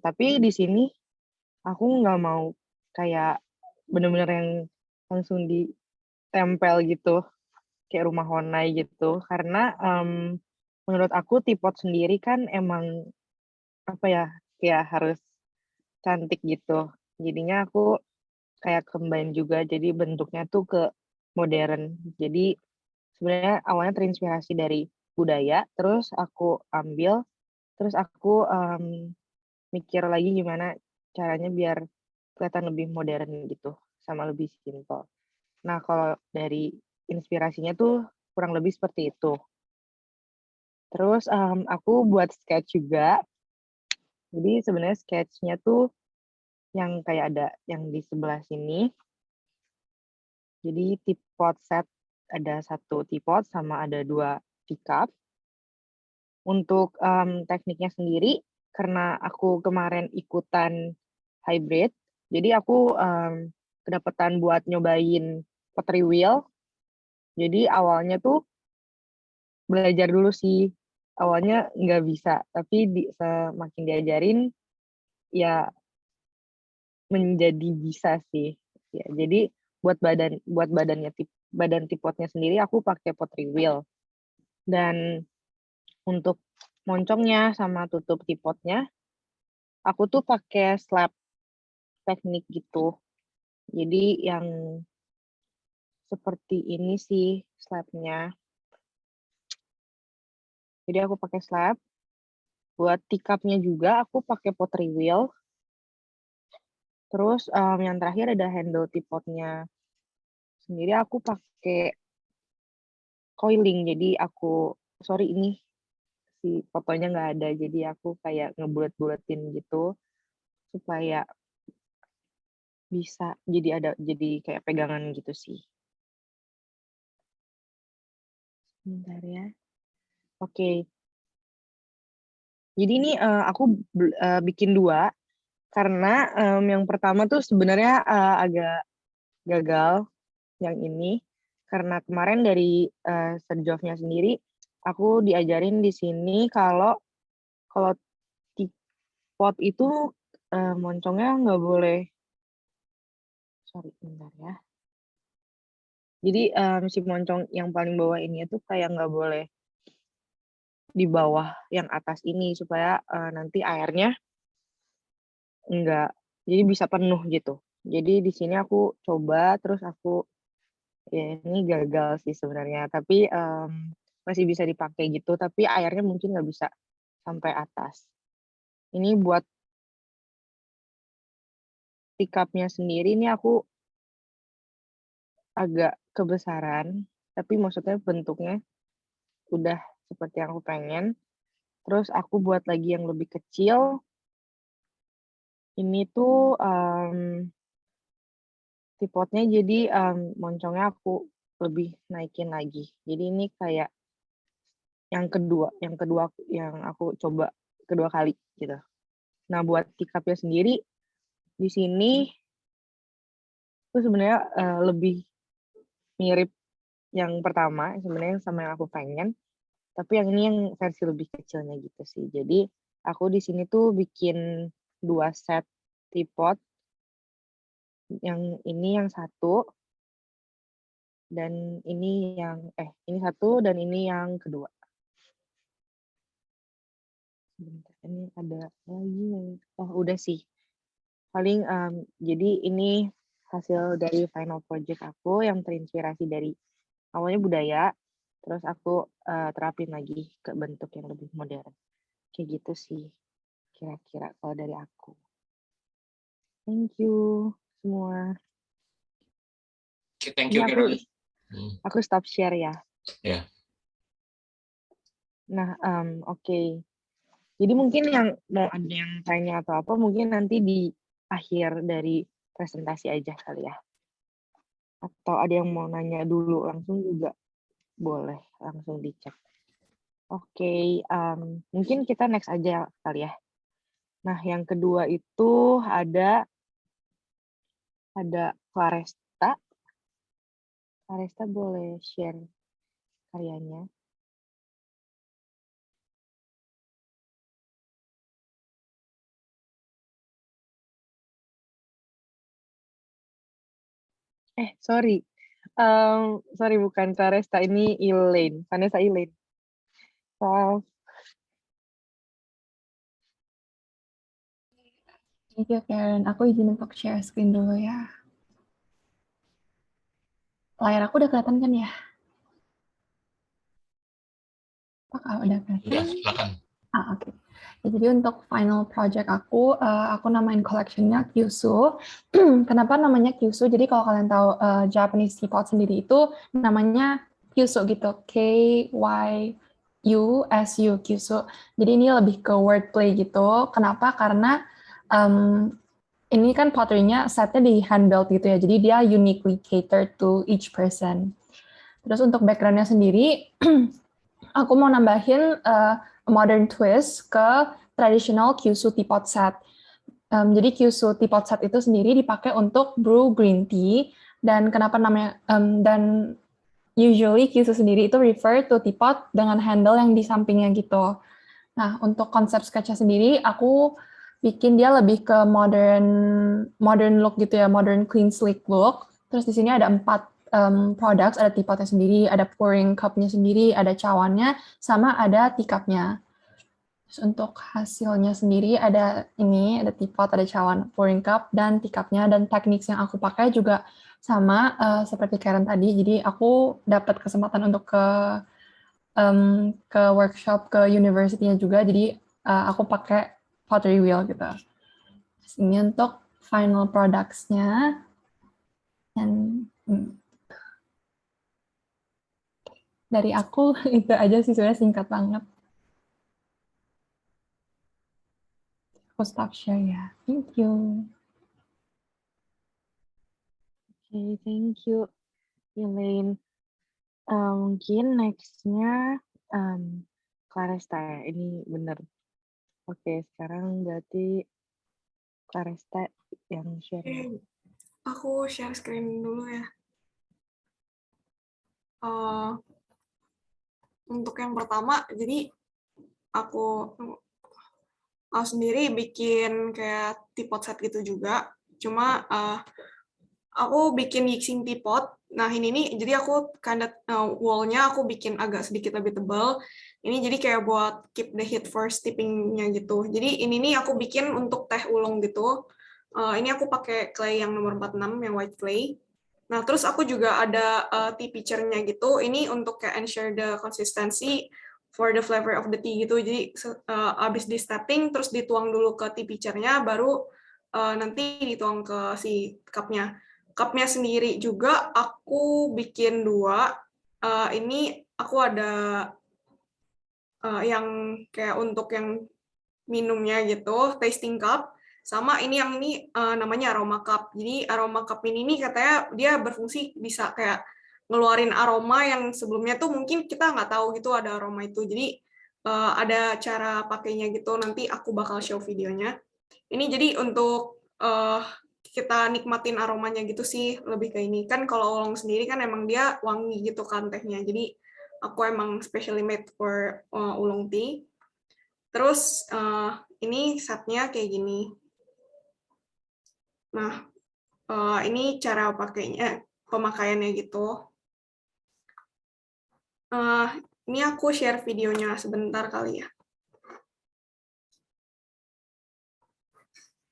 Tapi di sini aku nggak mau kayak bener-bener yang langsung ditempel gitu, kayak rumah Honai gitu. Karena, menurut aku tripod sendiri kan emang, apa ya, kayak harus cantik gitu. Jadinya aku kayak combine juga, jadi bentuknya tuh ke modern. Jadi sebenarnya awalnya terinspirasi dari budaya, terus aku ambil, terus aku, mikir lagi gimana caranya biar kelihatan lebih modern gitu, sama lebih simpel. Nah, kalau dari inspirasinya tuh kurang lebih seperti itu. Terus, aku buat sketch juga. Jadi sebenarnya sketch-nya tuh yang kayak ada yang di sebelah sini. Jadi teapot set, ada satu teapot sama ada 2 teacup. Untuk, tekniknya sendiri, karena aku kemarin ikutan hybrid, jadi aku, kedapatan buat nyobain pottery wheel. Jadi awalnya tuh belajar dulu sih, awalnya nggak bisa, tapi semakin diajarin, ya menjadi bisa sih. Ya, jadi buat badan tripodnya sendiri aku pakai pottery wheel, dan untuk moncongnya sama tutup tripodnya, aku tuh pakai slab teknik gitu. Jadi yang seperti ini sih slab-nya. Jadi aku pakai slab, buat teacup-nya juga aku pakai pottery wheel, terus, yang terakhir ada handle teapot-nya sendiri aku pakai coiling. Jadi sorry ini si fotonya nggak ada, jadi aku kayak ngebulet-buletin gitu, supaya bisa jadi kayak pegangan gitu sih. Sebentar ya. Oke. Jadi ini, aku bikin 2 karena, yang pertama tuh sebenarnya, agak gagal yang ini, karena kemarin dari, Serjovnya sendiri, aku diajarin di sini kalau teapot itu, moncongnya nggak boleh, sorry bentar ya. Jadi, si moncong yang paling bawah ini tuh kayak nggak boleh di bawah yang atas ini, supaya, nanti airnya nggak jadi bisa penuh gitu. Jadi di sini aku coba, terus ya ini gagal sih sebenarnya, tapi, masih bisa dipakai gitu, tapi airnya mungkin nggak bisa sampai atas. Ini buat teacup-nya sendiri ini aku agak kebesaran, tapi maksudnya bentuknya udah seperti yang aku pengen, terus aku buat lagi yang lebih kecil, ini tuh, teapot-nya jadi, moncongnya aku lebih naikin lagi. Jadi ini kayak yang kedua yang aku coba kedua kali gitu. Nah, buat teacup-nya sendiri di sini tuh sebenarnya, lebih mirip yang pertama sebenarnya sama yang aku pengen, tapi yang ini yang versi lebih kecilnya gitu sih. Jadi aku di sini tuh bikin 2 set teapot, yang ini yang satu dan ini satu dan ini yang kedua. Sebentar, ini ada lagi nggak ya? Oh, udah sih. Paling, jadi ini hasil dari final project aku yang terinspirasi dari awalnya budaya, terus aku, terapin lagi ke bentuk yang lebih modern. Kayak gitu sih kira-kira kalau dari aku. Thank you semua. Oke, thank Ini you, Carolyn. aku stop share ya. Ya. Nah, oke. Jadi mungkin yang mau ada yang tanya atau apa, mungkin nanti di akhir dari presentasi aja kali ya? Atau ada yang mau nanya dulu langsung juga boleh, langsung di-chat. Oke, mungkin kita next aja kali ya. Nah, yang kedua itu ada Claresta. Claresta boleh share karyanya? Sorry. Sorry bukan Claresta, ini Elaine, Vanessa Elaine. Wow. Thank you, Karen. Aku izin untuk share screen dulu ya. Layar aku udah kelihatan kan ya? Apakah udah kelihatan? Udah, silakan. Oke. Ya, jadi untuk final project aku namain collection-nya Kyusu. Kenapa namanya Kyusu? Jadi kalau kalian tahu Japanese teapot sendiri itu namanya Kyusu gitu. Kyusu, Kyusu. Jadi ini lebih ke wordplay gitu. Kenapa? Karena ini kan pottery-nya setnya di hand built gitu ya. Jadi dia uniquely catered to each person. Terus untuk background-nya sendiri, aku mau nambahin modern twist ke traditional Kyusu teapot set. Jadi Kyusu teapot set itu sendiri dipakai untuk brew green tea, dan kenapa namanya dan usually Kyusu sendiri itu refer to teapot dengan handle yang di sampingnya gitu. Nah, untuk konsep sketch-nya sendiri aku bikin dia lebih ke modern look gitu ya, modern clean sleek look. Terus di sini ada 4 products, ada teapotnya sendiri, ada pouring cup-nya sendiri, ada cawannya, sama ada teacup-nya. Terus untuk hasilnya sendiri ada teapot, ada cawan, pouring cup, dan teacup-nya, dan teknik yang aku pakai juga sama seperti Karen tadi. Jadi aku dapat kesempatan untuk ke workshop ke university-nya juga, jadi aku pakai pottery wheel gitu. Terus ini untuk final products-nya. Dan dari aku itu aja sih, sebenarnya singkat banget. Aku stop share ya. Thank you. Okay, thank you, Elaine. Mungkin next-nya Claresta ya, ini bener. Oke, sekarang berarti Claresta yang share. Oke, aku share screen dulu ya. Untuk yang pertama, jadi aku sendiri bikin kayak teapot set gitu juga. Cuma aku bikin mixing teapot. Nah ini nih, jadi aku wall-nya aku bikin agak sedikit lebih tebal. Ini jadi kayak buat keep the heat for steeping-nya gitu. Jadi ini nih aku bikin untuk teh ulung gitu. Ini aku pakai clay yang nomor 46, yang white clay. Nah, terus aku juga ada tea pitcher-nya gitu. Ini untuk kayak ensure the consistency for the flavor of the tea gitu. Jadi abis di stepping, terus dituang dulu ke tea pitcher-nya, baru nanti dituang ke si cup-nya. Cup-nya sendiri juga aku bikin 2. Ini aku ada yang kayak untuk yang minumnya gitu, tasting cup. Sama ini yang ini namanya aroma cup. Jadi aroma cup ini nih katanya dia berfungsi bisa kayak ngeluarin aroma yang sebelumnya tuh mungkin kita nggak tahu gitu ada aroma itu. Jadi ada cara pakainya gitu, nanti aku bakal show videonya. Ini jadi untuk kita nikmatin aromanya gitu sih, lebih ke ini. Kan kalau oolong sendiri kan emang dia wangi gitu kan tehnya. Jadi aku emang specially made for oolong tea. Terus ini setnya kayak gini. Nah, ini cara pakainya, pemakaiannya gitu. Ini aku share videonya sebentar kali ya.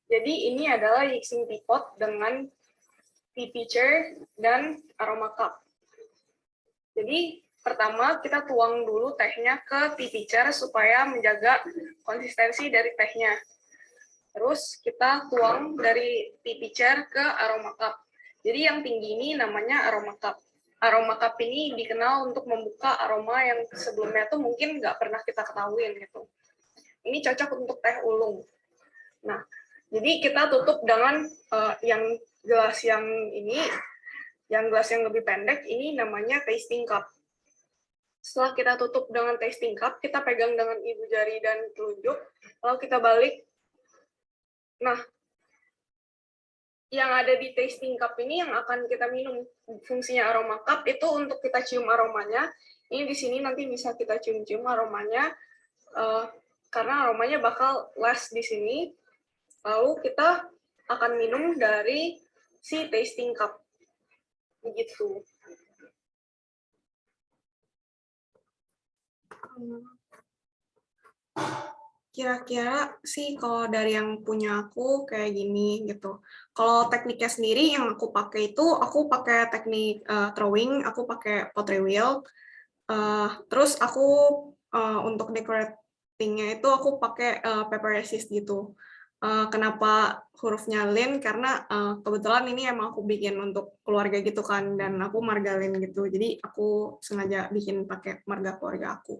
Jadi ini adalah mixing teapot dengan tea pitcher dan aroma cup. Jadi pertama kita tuang dulu tehnya ke tea pitcher supaya menjaga konsistensi dari tehnya. Terus kita tuang dari tea pitcher ke aroma cup. Jadi yang tinggi ini namanya aroma cup. Aroma cup ini dikenal untuk membuka aroma yang sebelumnya tuh mungkin nggak pernah kita ketahuin gitu. Ini cocok untuk teh ulung. Nah, jadi kita tutup dengan yang gelas yang ini, yang gelas yang lebih pendek, ini namanya tasting cup. Setelah kita tutup dengan tasting cup, kita pegang dengan ibu jari dan telunjuk, lalu kita balik. Nah, yang ada di tasting cup ini yang akan kita minum. Fungsinya aroma cup itu untuk kita cium aromanya. Ini di sini nanti bisa kita cium-cium aromanya, karena aromanya bakal last di sini. Lalu kita akan minum dari si tasting cup. begitu. Kira-kira sih kalau dari yang punya aku kayak gini gitu. Kalau tekniknya sendiri yang aku pakai itu, aku pakai teknik drawing, aku pakai pottery wheel. Terus aku untuk decoratingnya itu aku pakai paper resist gitu. Kenapa hurufnya Lin? Karena kebetulan ini emang aku bikin untuk keluarga gitu kan, dan aku marga Lin gitu. Jadi aku sengaja bikin pakai marga keluarga aku.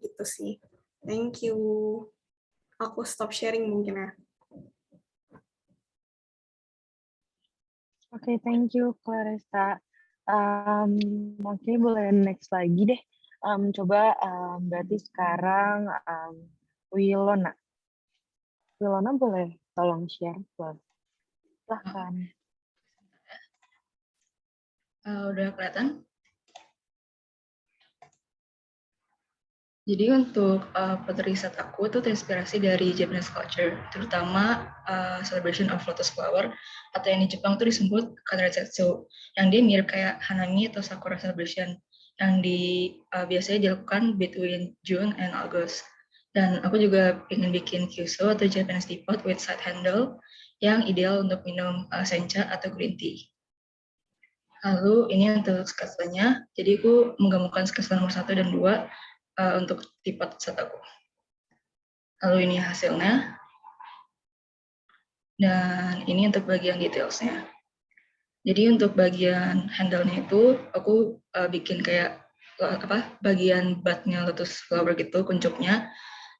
Gitu sih. Thank you. Aku stop sharing mungkin ya. Oke, thank you Clarissa. Oke, boleh next lagi deh. Coba berarti sekarang Wilona. Wilona boleh tolong share, silahkan. Udah kelihatan? Jadi untuk pottery set aku itu terinspirasi dari Japanese culture, terutama celebration of lotus flower, atau yang di Jepang itu disebut Kanaretsu, yang dia mirip kayak Hanami atau Sakura celebration, yang biasanya dilakukan between June and August. Dan aku juga ingin bikin kyuso atau Japanese teapot with side handle, yang ideal untuk minum sencha atau green tea. Lalu ini untuk sketsanya, jadi aku menggabungkan sketsa nomor 1 dan 2 untuk teapot set aku. Lalu ini hasilnya, dan ini untuk bagian detailsnya. Jadi untuk bagian handle-nya itu aku bikin kayak bagian budnya lotus flower gitu, kuncupnya.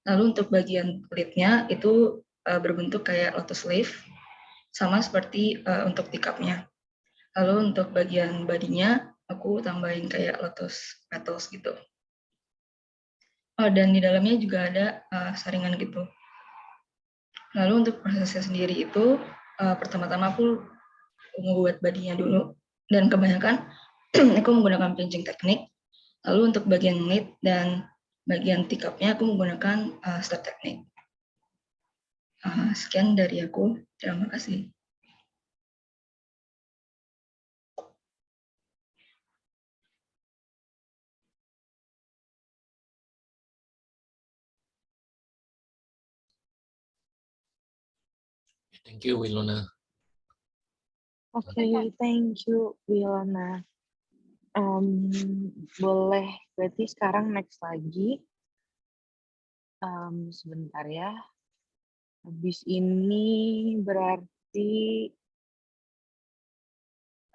Lalu untuk bagian lid-nya itu berbentuk kayak lotus leaf, sama seperti untuk teacup-nya. Lalu untuk bagian bodinya aku tambahin kayak lotus petals gitu. Oh, dan di dalamnya juga ada saringan gitu. Lalu untuk prosesnya sendiri itu pertama-tama aku membuat bodinya dulu, dan kebanyakan aku menggunakan pinching teknik. Lalu untuk bagian lid dan bagian teacup-nya aku menggunakan step teknik. Sekian dari aku, terima kasih. Thank you, Wilona. Oke, thank you Wilona. Boleh berarti sekarang next lagi. Sebentar ya. Habis ini berarti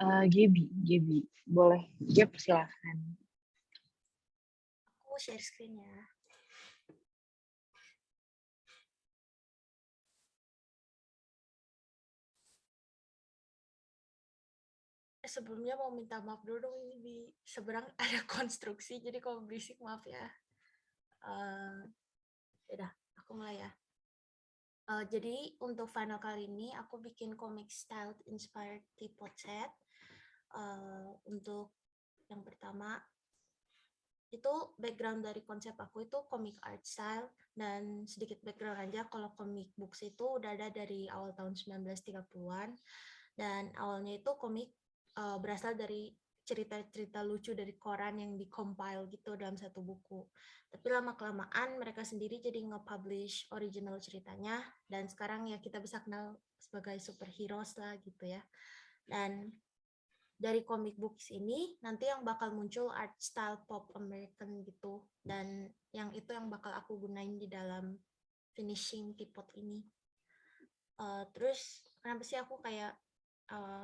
Gaby. Boleh, Gap silahkan. Aku share screen ya. Sebelumnya mau minta maaf dulu dong, ini di seberang ada konstruksi, jadi kalau berisik maaf ya. Yaudah, aku mulai ya. Jadi untuk final kali ini aku bikin comic style inspired teapot set. Untuk yang pertama itu background dari konsep aku itu comic art style, dan sedikit background aja, kalau comic books itu udah ada dari awal tahun 1930-an, dan awalnya itu komik berasal dari cerita-cerita lucu dari koran yang di-compile gitu dalam satu buku. Tapi lama-kelamaan mereka sendiri jadi nge-publish original ceritanya, dan sekarang ya kita bisa kenal sebagai superheroes lah gitu ya. Dan dari comic books ini nanti yang bakal muncul art style pop American gitu, dan yang itu yang bakal aku gunain di dalam finishing teapot ini. Terus kenapa sih aku kayak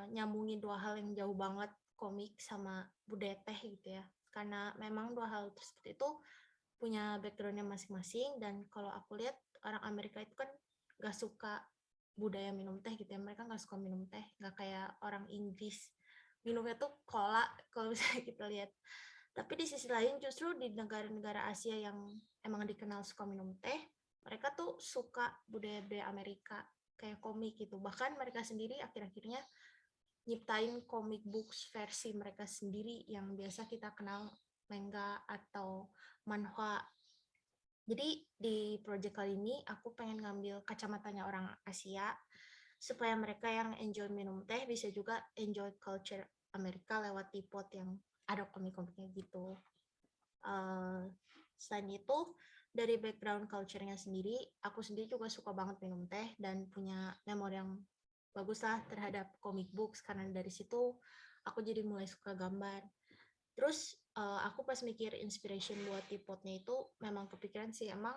nyambungin dua hal yang jauh banget, komik sama budaya teh gitu ya, karena memang dua hal tersebut itu punya backgroundnya masing-masing, dan kalau aku lihat orang Amerika itu kan gak suka budaya minum teh gitu ya, mereka gak suka minum teh, gak kayak orang Inggris minumnya tuh cola kalau misalnya kita lihat. Tapi di sisi lain justru di negara-negara Asia yang emang dikenal suka minum teh, mereka tuh suka budaya-budaya Amerika kayak komik gitu. Bahkan mereka sendiri akhir-akhirnya nyiptain comic books versi mereka sendiri yang biasa kita kenal manga atau manhwa. Jadi di project kali ini aku pengen ngambil kacamatanya orang Asia supaya mereka yang enjoy minum teh bisa juga enjoy culture Amerika lewat Teapot yang ada komik-komiknya gitu. Selain itu, dari background culture-nya sendiri, aku sendiri juga suka banget minum teh dan punya memori yang bagus lah terhadap comic books, karena dari situ aku jadi mulai suka gambar. Terus aku pas mikir inspiration buat Teapotnya itu memang kepikiran sih, emang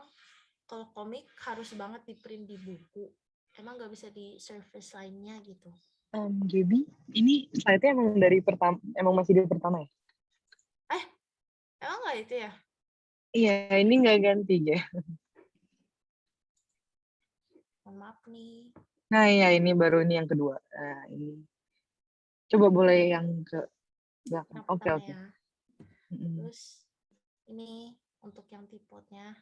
kalau komik harus banget di print di buku, emang nggak bisa di service lainnya gitu. Gaby, ini slide-nya emang masih dari pertama ya? Emang nggak itu ya? Iya, ini nggak ganti ya. Mohon maaf nih. Nah ya, ini baru ini yang kedua. Nah, ini. Coba boleh yang ke belakang. Yang Oke, pertama oke. ya. Terus ini untuk yang Teapotnya.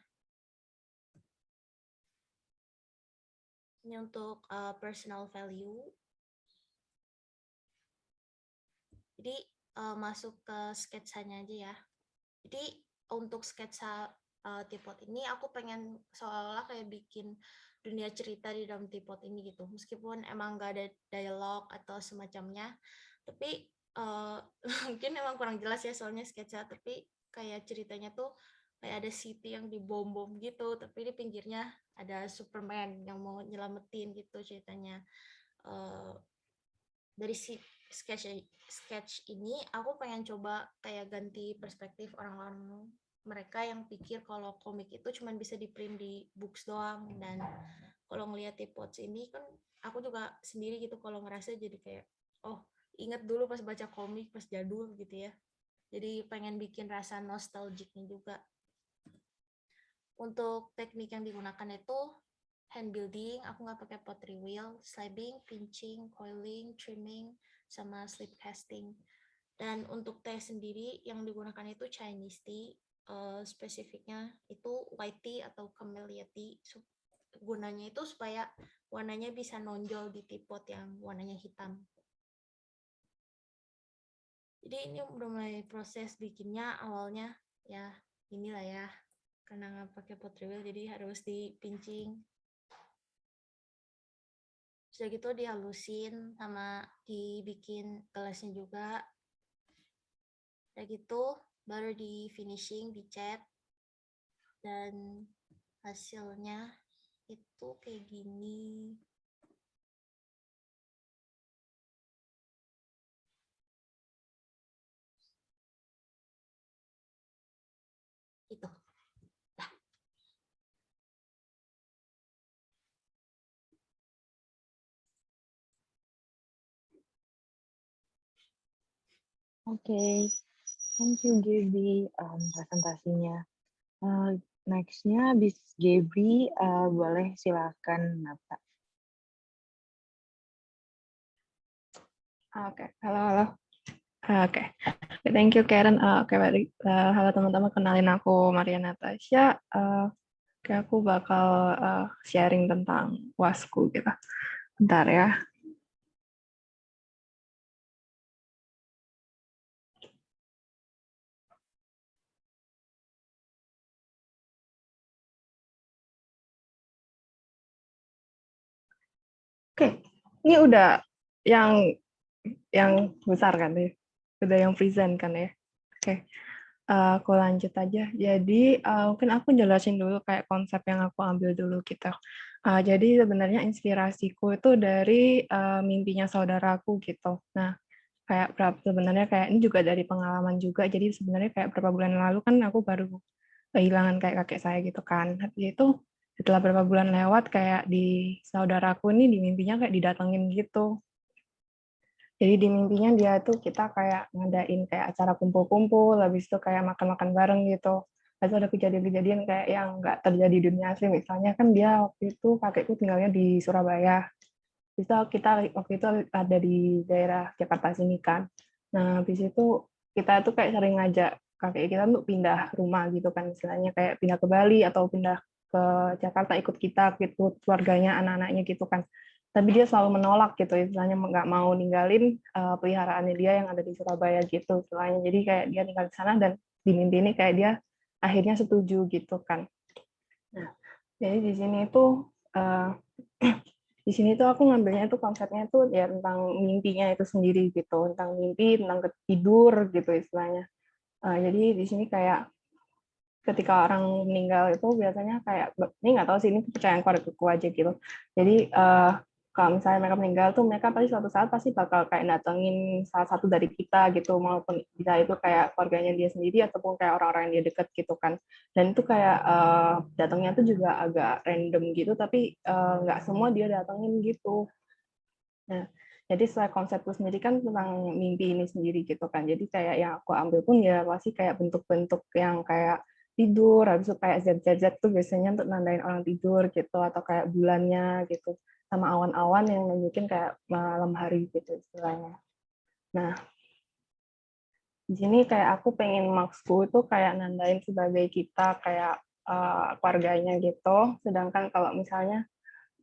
Ini untuk personal value. Jadi masuk ke sketsanya aja ya. Jadi untuk sketsa Teapot ini aku pengen seolah-olah kayak bikin dunia cerita di dalam Teapot ini gitu. Meskipun emang gak ada dialog atau semacamnya, tapi mungkin emang kurang jelas ya soalnya sketsa, tapi kayak ceritanya tuh kayak ada city yang dibom-bom gitu, tapi di pinggirnya ada Superman yang mau nyelamatin gitu ceritanya. Dari si sketch ini aku pengen coba kayak ganti perspektif orang-orang mereka yang pikir kalau komik itu cuma bisa di print di books doang, dan kalau ngelihat Teapots ini kan aku juga sendiri gitu kalau ngerasa jadi kayak ingat dulu pas baca komik pas jadul gitu ya, jadi pengen bikin rasa nostalgiknya juga. Untuk teknik yang digunakan itu hand building, aku nggak pakai pottery wheel, slabing, pinching, coiling, trimming, sama slip casting. Dan untuk teh sendiri yang digunakan itu Chinese tea, spesifiknya itu white tea atau camellia tea. Gunanya itu supaya warnanya bisa nonjol di teapot yang warnanya hitam. Jadi ini udah mulai proses bikinnya, awalnya ya inilah ya, karena nggak pakai pottery wheel jadi harus dipinching. Sudah gitu dihalusin sama dibikin gelasnya juga. Udah gitu baru di finishing, dicat, dan hasilnya itu kayak gini. Itu. Oke. Thank you, Gaby, presentasinya. Next-nya, Bis Gaby, boleh silakan Nata. Oke, halo. Oke, thank you Karen. Oke, halo teman-teman, kenalin aku Maria Natasha. Oke, aku bakal sharing tentang wasku gitu. Bentar ya. Oke, ini udah yang besar kan ya? Udah yang present kan ya? Oke, aku lanjut aja. Jadi mungkin aku jelasin dulu kayak konsep yang aku ambil dulu gitu. Jadi sebenarnya inspirasiku itu dari mimpinya saudaraku gitu. Nah, kayak sebenarnya kayak ini juga dari pengalaman juga. Jadi sebenarnya kayak beberapa bulan lalu kan aku baru kehilangan kayak kakek saya gitu kan. Habis itu setelah beberapa bulan lewat kayak di saudaraku ini di mimpinya kayak didatengin gitu. Jadi di mimpinya dia tuh kita kayak ngadain kayak acara kumpul-kumpul, habis itu kayak makan-makan bareng gitu. Lalu ada kejadian-kejadian kayak yang nggak terjadi di dunia asli. Misalnya kan dia waktu itu kakekku tinggalnya di Surabaya. Bisa kita waktu itu ada di daerah Jakarta sini kan. Nah, habis itu kita tuh kayak sering ngajak kakek kita untuk pindah rumah gitu kan, istilahnya kayak pindah ke Bali atau pindah ke Jakarta ikut kita gitu, keluarganya, anak-anaknya gitu kan. Tapi dia selalu menolak gitu, istilahnya nggak mau ninggalin peliharaannya dia yang ada di Surabaya gitu, istilahnya. Jadi kayak dia tinggal di sana dan di mimpi ini kayak dia akhirnya setuju gitu kan. Nah, jadi di sini itu di sini tuh aku ngambilnya tuh konsepnya tuh ya tentang mimpinya itu sendiri gitu, tentang mimpi, tentang tidur gitu istilahnya. Jadi di sini kayak ketika orang meninggal itu biasanya kayak, ini nggak tahu sih, ini kepercayaan keluargaku aja gitu. Jadi kalau misalnya mereka meninggal tuh mereka pasti suatu saat pasti bakal kayak datengin salah satu dari kita gitu, maupun bisa itu kayak keluarganya dia sendiri ataupun kayak orang-orang yang dia deket gitu kan. Dan itu kayak datangnya tuh juga agak random gitu, tapi nggak semua dia datengin gitu. Nah, jadi setelah konsepku sendiri kan tentang mimpi ini sendiri gitu kan. Jadi kayak yang aku ambil pun ya pasti kayak bentuk-bentuk yang kayak tidur, habis itu kayak Z tuh biasanya untuk nandain orang tidur gitu, atau kayak bulannya gitu, sama awan-awan yang nunjukin kayak malam hari gitu istilahnya. Nah, di sini kayak aku pengen maksku itu kayak nandain sebagai kita kayak keluarganya gitu, sedangkan kalau misalnya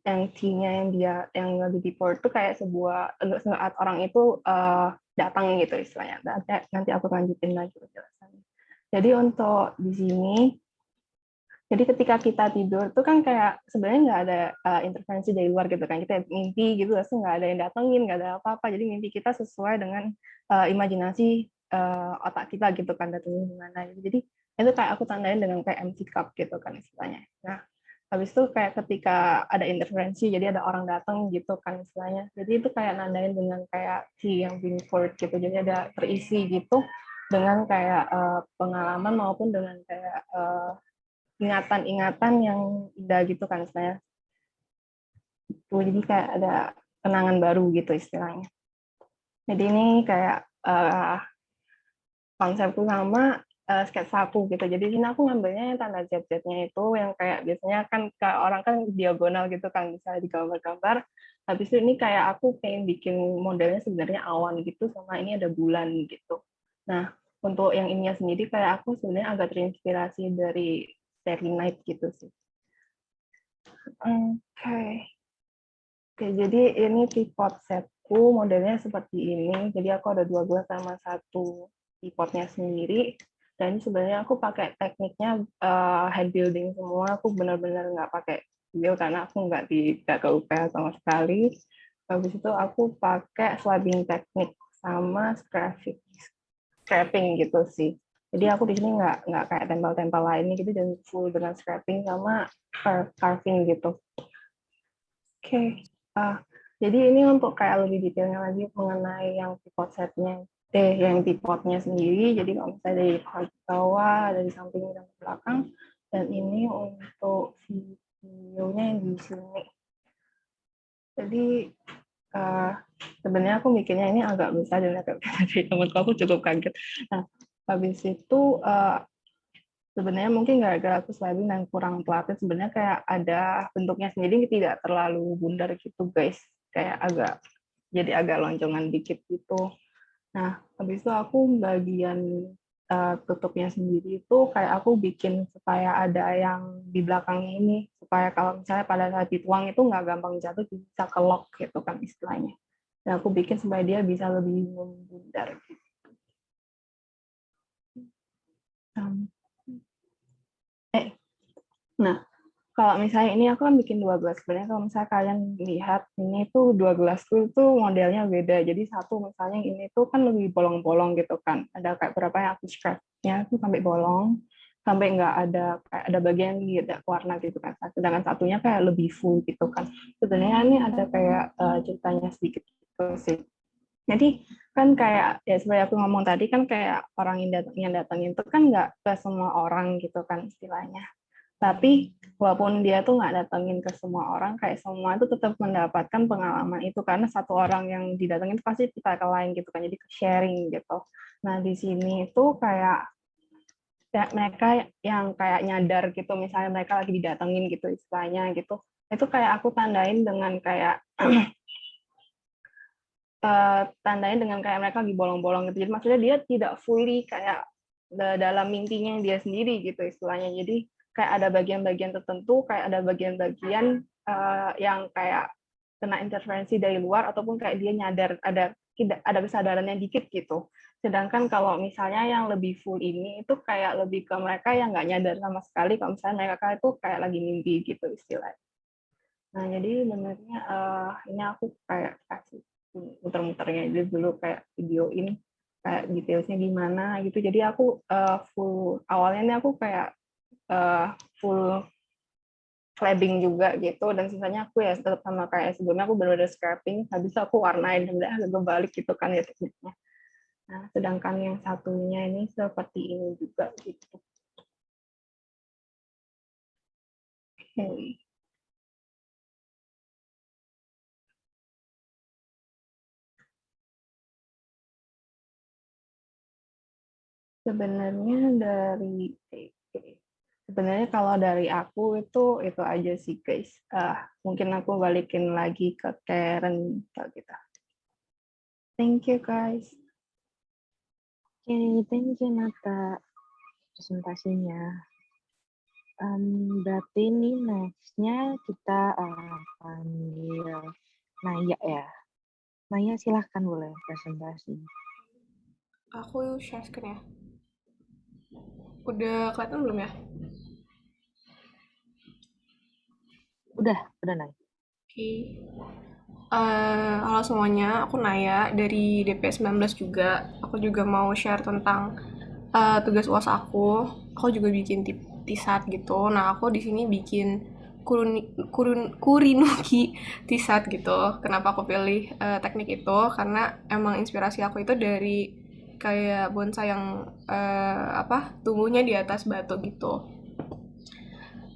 yang T-nya yang dia yang lagi di port itu kayak sebuah saat orang itu datang gitu istilahnya. Nanti aku lanjutin lagi penjelasannya. Jadi untuk di sini, jadi ketika kita tidur tuh kan kayak sebenarnya nggak ada intervensi dari luar gitu kan. Kita mimpi gitu, langsung nggak ada yang datengin, nggak ada apa-apa. Jadi mimpi kita sesuai dengan imajinasi otak kita gitu kan, datengin gimana. Jadi itu kayak aku tandain dengan kayak empty cup gitu kan istilahnya. Nah, habis itu kayak ketika ada intervensi, jadi ada orang datang gitu kan istilahnya. Jadi itu kayak nandain dengan kayak si yang Binford gitu. Jadi ada terisi gitu dengan kayak pengalaman maupun dengan kayak ingatan-ingatan yang indah gitu kan istilahnya. Jadi kayak ada kenangan baru gitu istilahnya. Jadi ini kayak konsepku sama sketsaku gitu. Jadi sini aku ngambilnya yang tanda Z-nya itu yang kayak biasanya kan orang kan diagonal gitu kan, misalnya di gambar-gambar. Habis itu ini kayak aku pengen bikin modelnya sebenarnya awan gitu, sama ini ada bulan gitu. Nah, untuk yang ininya sendiri kayak aku sebenarnya agak terinspirasi dari Starry Night gitu sih. Oke, jadi ini teapot setku, modelnya seperti ini. Jadi aku ada 2 gelas sama 1 teapotnya sendiri. Dan sebenarnya aku pakai tekniknya hand building semua. Aku benar-benar nggak pakai bio karena aku nggak ke UPH sama sekali. Habis itu aku pakai swabbing teknik sama scraping gitu sih. Jadi aku di sini nggak kayak tempel-tempel lainnya gitu, dan full dengan scraping sama carving gitu. Oke. Jadi ini untuk kayak lebih detailnya lagi mengenai yang teapot setnya, yang teapotnya sendiri. Jadi kalau misalnya dari bawah, dari samping dan belakang, dan ini untuk videonya yang di sini. Jadi sebenarnya aku mikirnya ini agak besar dan agak dari temanku, aku cukup kaget. Nah, habis itu sebenarnya mungkin gara-gara aku swabbing dan kurang pelatih, sebenarnya kayak ada bentuknya sendiri tidak terlalu bundar gitu guys, kayak jadi agak lonjongan dikit gitu. Nah, habis itu aku bagian tutupnya sendiri itu kayak aku bikin supaya ada yang di belakangnya ini, supaya kalau misalnya pada saat dituang itu nggak gampang jatuh, bisa kelok gitu kan istilahnya. Dan aku bikin supaya dia bisa lebih membundar gitu. Nah, kalau misalnya ini aku kan bikin 2 gelas. Sebenarnya kalau misalnya kalian lihat, ini tuh 2 gelasku itu modelnya beda. Jadi satu misalnya ini tuh kan lebih bolong-bolong gitu kan. Ada kayak berapa yang aku scrapnya tuh sampai bolong, sampai nggak ada kayak ada bagian tidak warna gitu kan. Sedangkan satunya kayak lebih full gitu kan. Sebenarnya ini ada kayak ceritanya sedikit gitu sih. Jadi kan kayak ya seperti aku ngomong tadi kan kayak orang yang datangin itu kan nggak ke semua orang gitu kan istilahnya. Tapi walaupun dia tuh nggak datengin ke semua orang, kayak semua itu tetap mendapatkan pengalaman itu, karena satu orang yang didatengin itu pasti kita ke lain gitu kan, jadi sharing gitu. Nah di sini itu kayak ya, mereka yang kayak nyadar gitu, misalnya mereka lagi didatengin gitu istilahnya gitu, itu kayak aku tandain dengan kayak mereka lagi bolong-bolong gitu. Jadi maksudnya dia tidak fully kayak dalam mimpinya dia sendiri gitu istilahnya. Jadi kayak ada bagian-bagian tertentu, kayak ada bagian-bagian yang kayak kena intervensi dari luar, ataupun kayak dia nyadar ada kesadarannya dikit gitu. Sedangkan kalau misalnya yang lebih full ini itu kayak lebih ke mereka yang nggak nyadar sama sekali kalau misalnya mereka itu kayak lagi mimpi gitu istilahnya. Nah, jadi sebenarnya ini aku kayak kasih muter-muternya aja dulu, kayak videoin kayak detailsnya gimana gitu. Jadi aku full awalnya ini aku kayak full cladding juga gitu, dan sisanya aku ya tetap sama kayak sebelumnya, aku benar-benar scraping, habis itu aku warnain dan udah agak balik gitu kan ya tekniknya. Nah, sedangkan yang satunya ini seperti ini juga gitu. Oke. Sebenarnya kalau dari aku itu aja sih guys. Mungkin aku balikin lagi ke Karen gitu. Thank you guys. Oke, thank you Nata presentasinya. Berarti ini next-nya kita panggil Naya ya. Naya silahkan boleh presentasi. Aku share screen ya. Udah kelihatan belum ya? Udah Naya. Oke. Halo semuanya, aku Naya dari DP19 juga. Aku juga mau share tentang tugas UAS aku. Aku juga bikin tisat gitu. Nah, aku di sini bikin kurinuki tisat gitu. Kenapa aku pilih teknik itu? Karena emang inspirasi aku itu dari kayak bonsai yang tumbuhnya di atas batu gitu.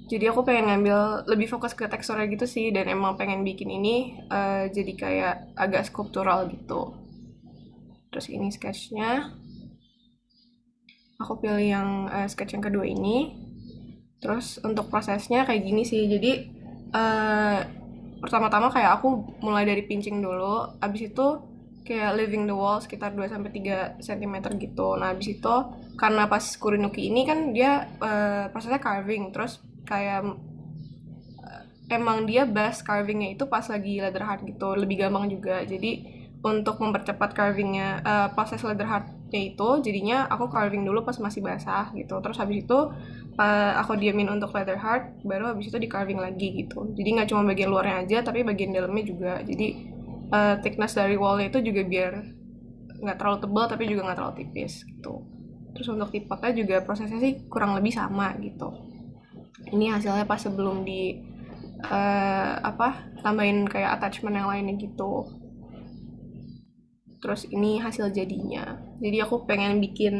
Jadi aku pengen ngambil lebih fokus ke teksturnya gitu sih, dan emang pengen bikin ini jadi kayak agak skulptural gitu. Terus ini sketchnya, aku pilih yang sketch yang kedua ini. Terus untuk prosesnya kayak gini sih, jadi pertama-tama kayak aku mulai dari pinching dulu, abis itu kayak leaving the wall sekitar 2-3 cm gitu. Nah abis itu karena pas kurinuki ini kan dia prosesnya carving, terus kayak emang dia best carvingnya itu pas lagi leather hard gitu, lebih gampang juga. Jadi untuk mempercepat carvingnya, proses leather hardnya itu jadinya aku carving dulu pas masih basah gitu, terus habis itu aku diamin untuk leather hard, baru habis itu di carving lagi gitu. Jadi nggak cuma bagian luarnya aja tapi bagian dalamnya juga. Jadi thickness dari wallnya itu juga biar nggak terlalu tebal tapi juga nggak terlalu tipis gitu. Terus untuk tipaknya juga prosesnya sih kurang lebih sama gitu. Ini hasilnya pas sebelum di tambahin kayak attachment yang lainnya gitu. Terus ini hasil jadinya. Jadi aku pengen bikin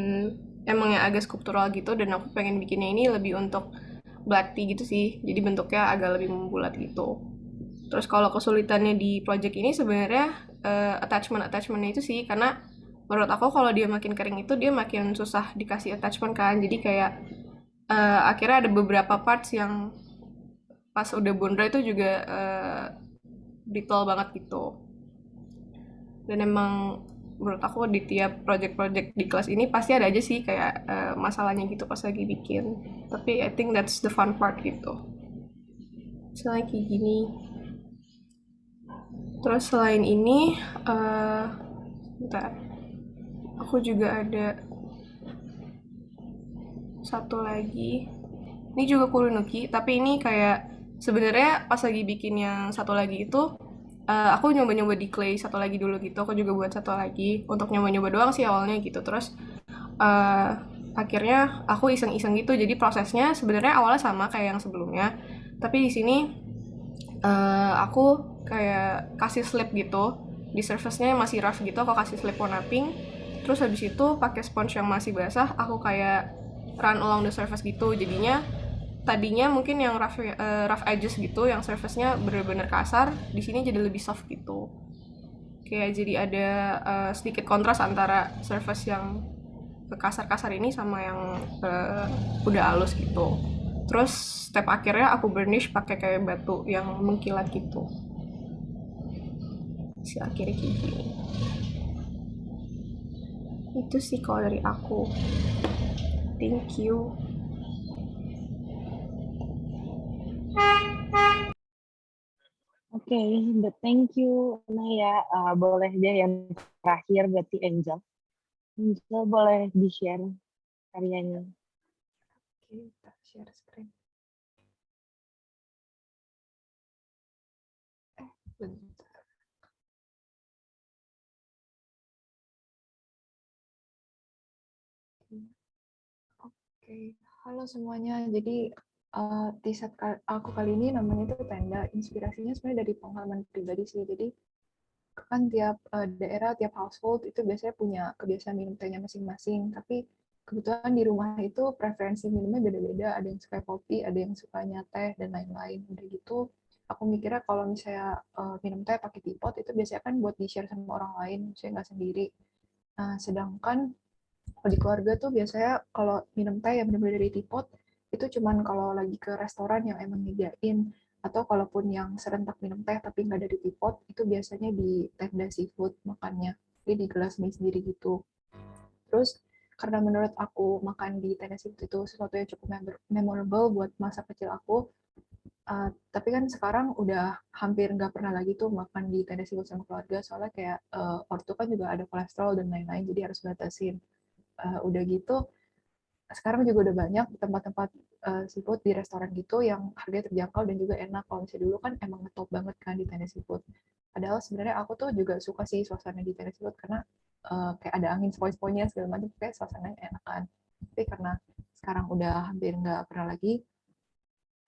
emang yang agak skulptural gitu, dan aku pengen bikinnya ini lebih untuk black tea gitu sih. Jadi bentuknya agak lebih membulat gitu. Terus kalau kesulitannya di project ini sebenarnya attachmentnya itu sih, karena menurut aku kalau dia makin kering itu dia makin susah dikasih attachment kan. Jadi kayak akhirnya ada beberapa parts yang pas udah bondra itu juga detail banget gitu. Dan emang menurut aku di tiap project-project di kelas ini pasti ada aja sih kayak masalahnya gitu pas lagi bikin. Tapi I think that's the fun part gitu. Misalnya kayak gini. Terus selain ini, bentar. Aku juga ada satu lagi. Ini juga kurinuki, tapi ini kayak sebenarnya pas lagi bikin yang satu lagi itu aku nyoba-nyoba di clay satu lagi dulu gitu. Aku juga buat satu lagi untuk nyoba-nyoba doang sih awalnya gitu. Terus akhirnya aku iseng-iseng gitu. Jadi prosesnya sebenarnya awalnya sama kayak yang sebelumnya, tapi di sini aku kayak kasih slip gitu. Di surface-nya masih rough gitu, aku kasih slip warna pink. Terus habis itu pakai sponge yang masih basah, aku kayak run along the surface gitu. Jadinya tadinya mungkin yang rough edges gitu, yang surface-nya bener-bener kasar, di sini jadi lebih soft gitu. Kayak jadi ada sedikit kontras antara surface yang kasar-kasar ini sama yang udah halus gitu. Terus step akhirnya aku burnish pakai kayak batu yang mengkilat gitu. Si akhirnya kayak gini. Itu sih kalau dari aku. Thank you. Oke, thank you Naya. Boleh deh yang terakhir berarti Angel. Angel boleh di-share karyanya. Oke, kita share screen. Bentar. Oke, halo semuanya. Jadi di set aku kali ini namanya itu tenda. Inspirasinya sebenarnya dari pengalaman pribadi sih. Jadi kan tiap daerah, tiap household itu biasanya punya kebiasaan minum tehnya masing-masing. Tapi kebetulan di rumah itu preferensi minumnya beda-beda. Ada yang suka kopi, ada yang sukanya teh dan lain-lain. Udah gitu, aku mikirnya kalau misalnya minum teh pakai teapot itu biasanya kan buat di-share sama orang lain, saya nggak sendiri. Nah, sedangkan kalau di keluarga tuh biasanya kalau minum teh yang benar-benar dari teapot itu cuman kalau lagi ke restoran yang emang nyediain, atau kalaupun yang serentak minum teh tapi nggak dari teapot itu biasanya di tenda seafood makannya, jadi di gelas mie sendiri gitu. Terus karena menurut aku makan di tenda seafood itu sesuatu yang cukup memorable buat masa kecil aku, tapi kan sekarang udah hampir nggak pernah lagi tuh makan di tenda seafood sama keluarga, soalnya kayak ortu kan juga ada kolesterol dan lain-lain, jadi harus batasin. Udah gitu, sekarang juga udah banyak tempat-tempat seafood di restoran gitu yang harganya terjangkau dan juga enak. Kalau misalnya dulu kan emang ngetop banget kan di tenda seafood. Padahal sebenarnya aku tuh juga suka sih suasana di tenda seafood karena kayak ada angin sepoi-sepoinya segala macam, kayak suasananya enak kan. Tapi karena sekarang udah hampir nggak pernah lagi,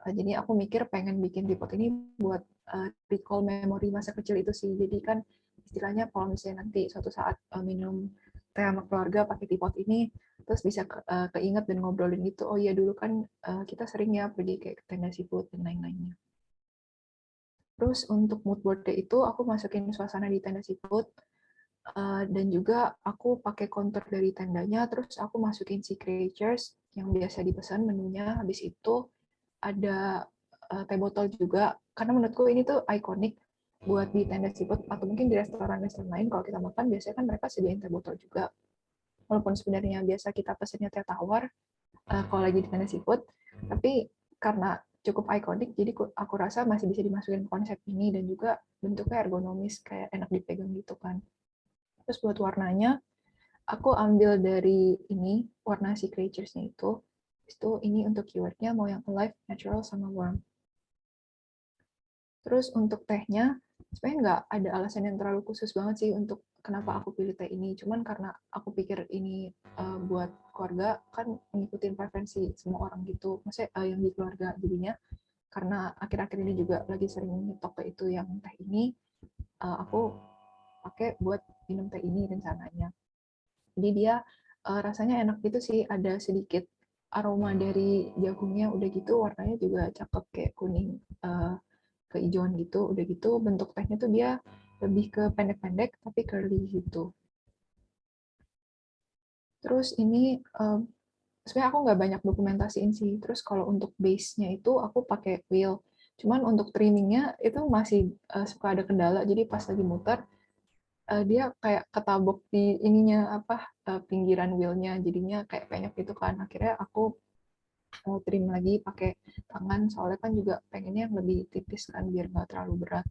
jadi aku mikir pengen bikin teapot ini buat recall memori masa kecil itu sih. Jadi kan istilahnya kalau misalnya nanti suatu saat minum teh sama keluarga pakai teapot ini, terus bisa keinget dan ngobrolin gitu, oh iya dulu kan kita sering ya pergi kayak ke tenda seafood dan lain-lainnya. Terus untuk mood board itu aku masukin suasana di tenda seafood, dan juga aku pakai kontur dari tendanya, terus aku masukin si creatures yang biasa dipesan menunya. Habis itu ada teh botol juga, karena menurutku ini tuh ikonik buat di tenda seafood atau mungkin di restoran-restoran lain. Kalau kita makan biasanya kan mereka sediain teh botol juga, walaupun sebenarnya biasa kita pesennya teh tawar kalau lagi di tenda seafood, tapi karena cukup ikonik jadi aku rasa masih bisa dimasukin konsep ini, dan juga bentuknya ergonomis kayak enak dipegang gitu kan. Terus buat warnanya aku ambil dari ini warna si creatures-nya itu. Itu ini untuk keywordnya mau yang alive, natural, sama warm. Terus untuk tehnya, sebenarnya nggak ada alasan yang terlalu khusus banget sih untuk kenapa aku pilih teh ini. Cuman karena aku pikir ini buat keluarga, kan ngikutin preferensi semua orang gitu. Maksudnya yang di keluarga jadinya. Karena akhir-akhir ini juga lagi sering nyetok ke itu yang teh ini, aku pakai buat minum teh ini rencananya. Jadi dia rasanya enak gitu sih, ada sedikit aroma dari jagungnya, udah gitu warnanya juga cakep kayak kuning kehijauan gitu. Udah gitu bentuk tehnya tuh dia lebih ke pendek-pendek tapi curly gitu. Terus ini sebenarnya aku nggak banyak dokumentasiin sih. Terus kalau untuk base-nya itu aku pakai wheel. Cuman untuk trimmingnya itu masih suka ada kendala. Jadi pas lagi muter dia kayak ketabok di ininya apa pinggiran wheel-nya, jadinya kayak penyok gitu kan. Akhirnya aku trim lagi pakai tangan, soalnya kan juga pengennya yang lebih tipis kan biar nggak terlalu berat.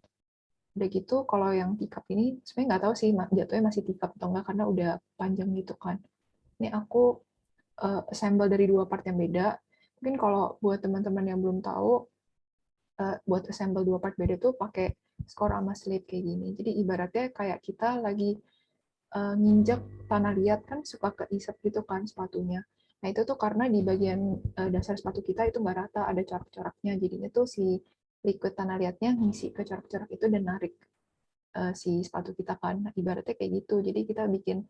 Udah gitu kalau yang tikap ini sebenarnya nggak tahu sih jatuhnya masih tikap atau enggak karena udah panjang gitu kan. Ini aku assemble dari dua part yang beda. Mungkin kalau buat teman-teman yang belum tahu, buat assemble dua part beda tuh pakai skor sama slip kayak gini. Jadi ibaratnya kayak kita lagi nginjek tanah liat kan suka keisep gitu kan sepatunya. Nah itu tuh karena di bagian dasar sepatu kita itu nggak rata, ada corak-coraknya. Jadinya tuh si liquid tanah liatnya ngisi ke corak-corak itu dan narik si sepatu kita kan. Nah, ibaratnya kayak gitu. Jadi kita bikin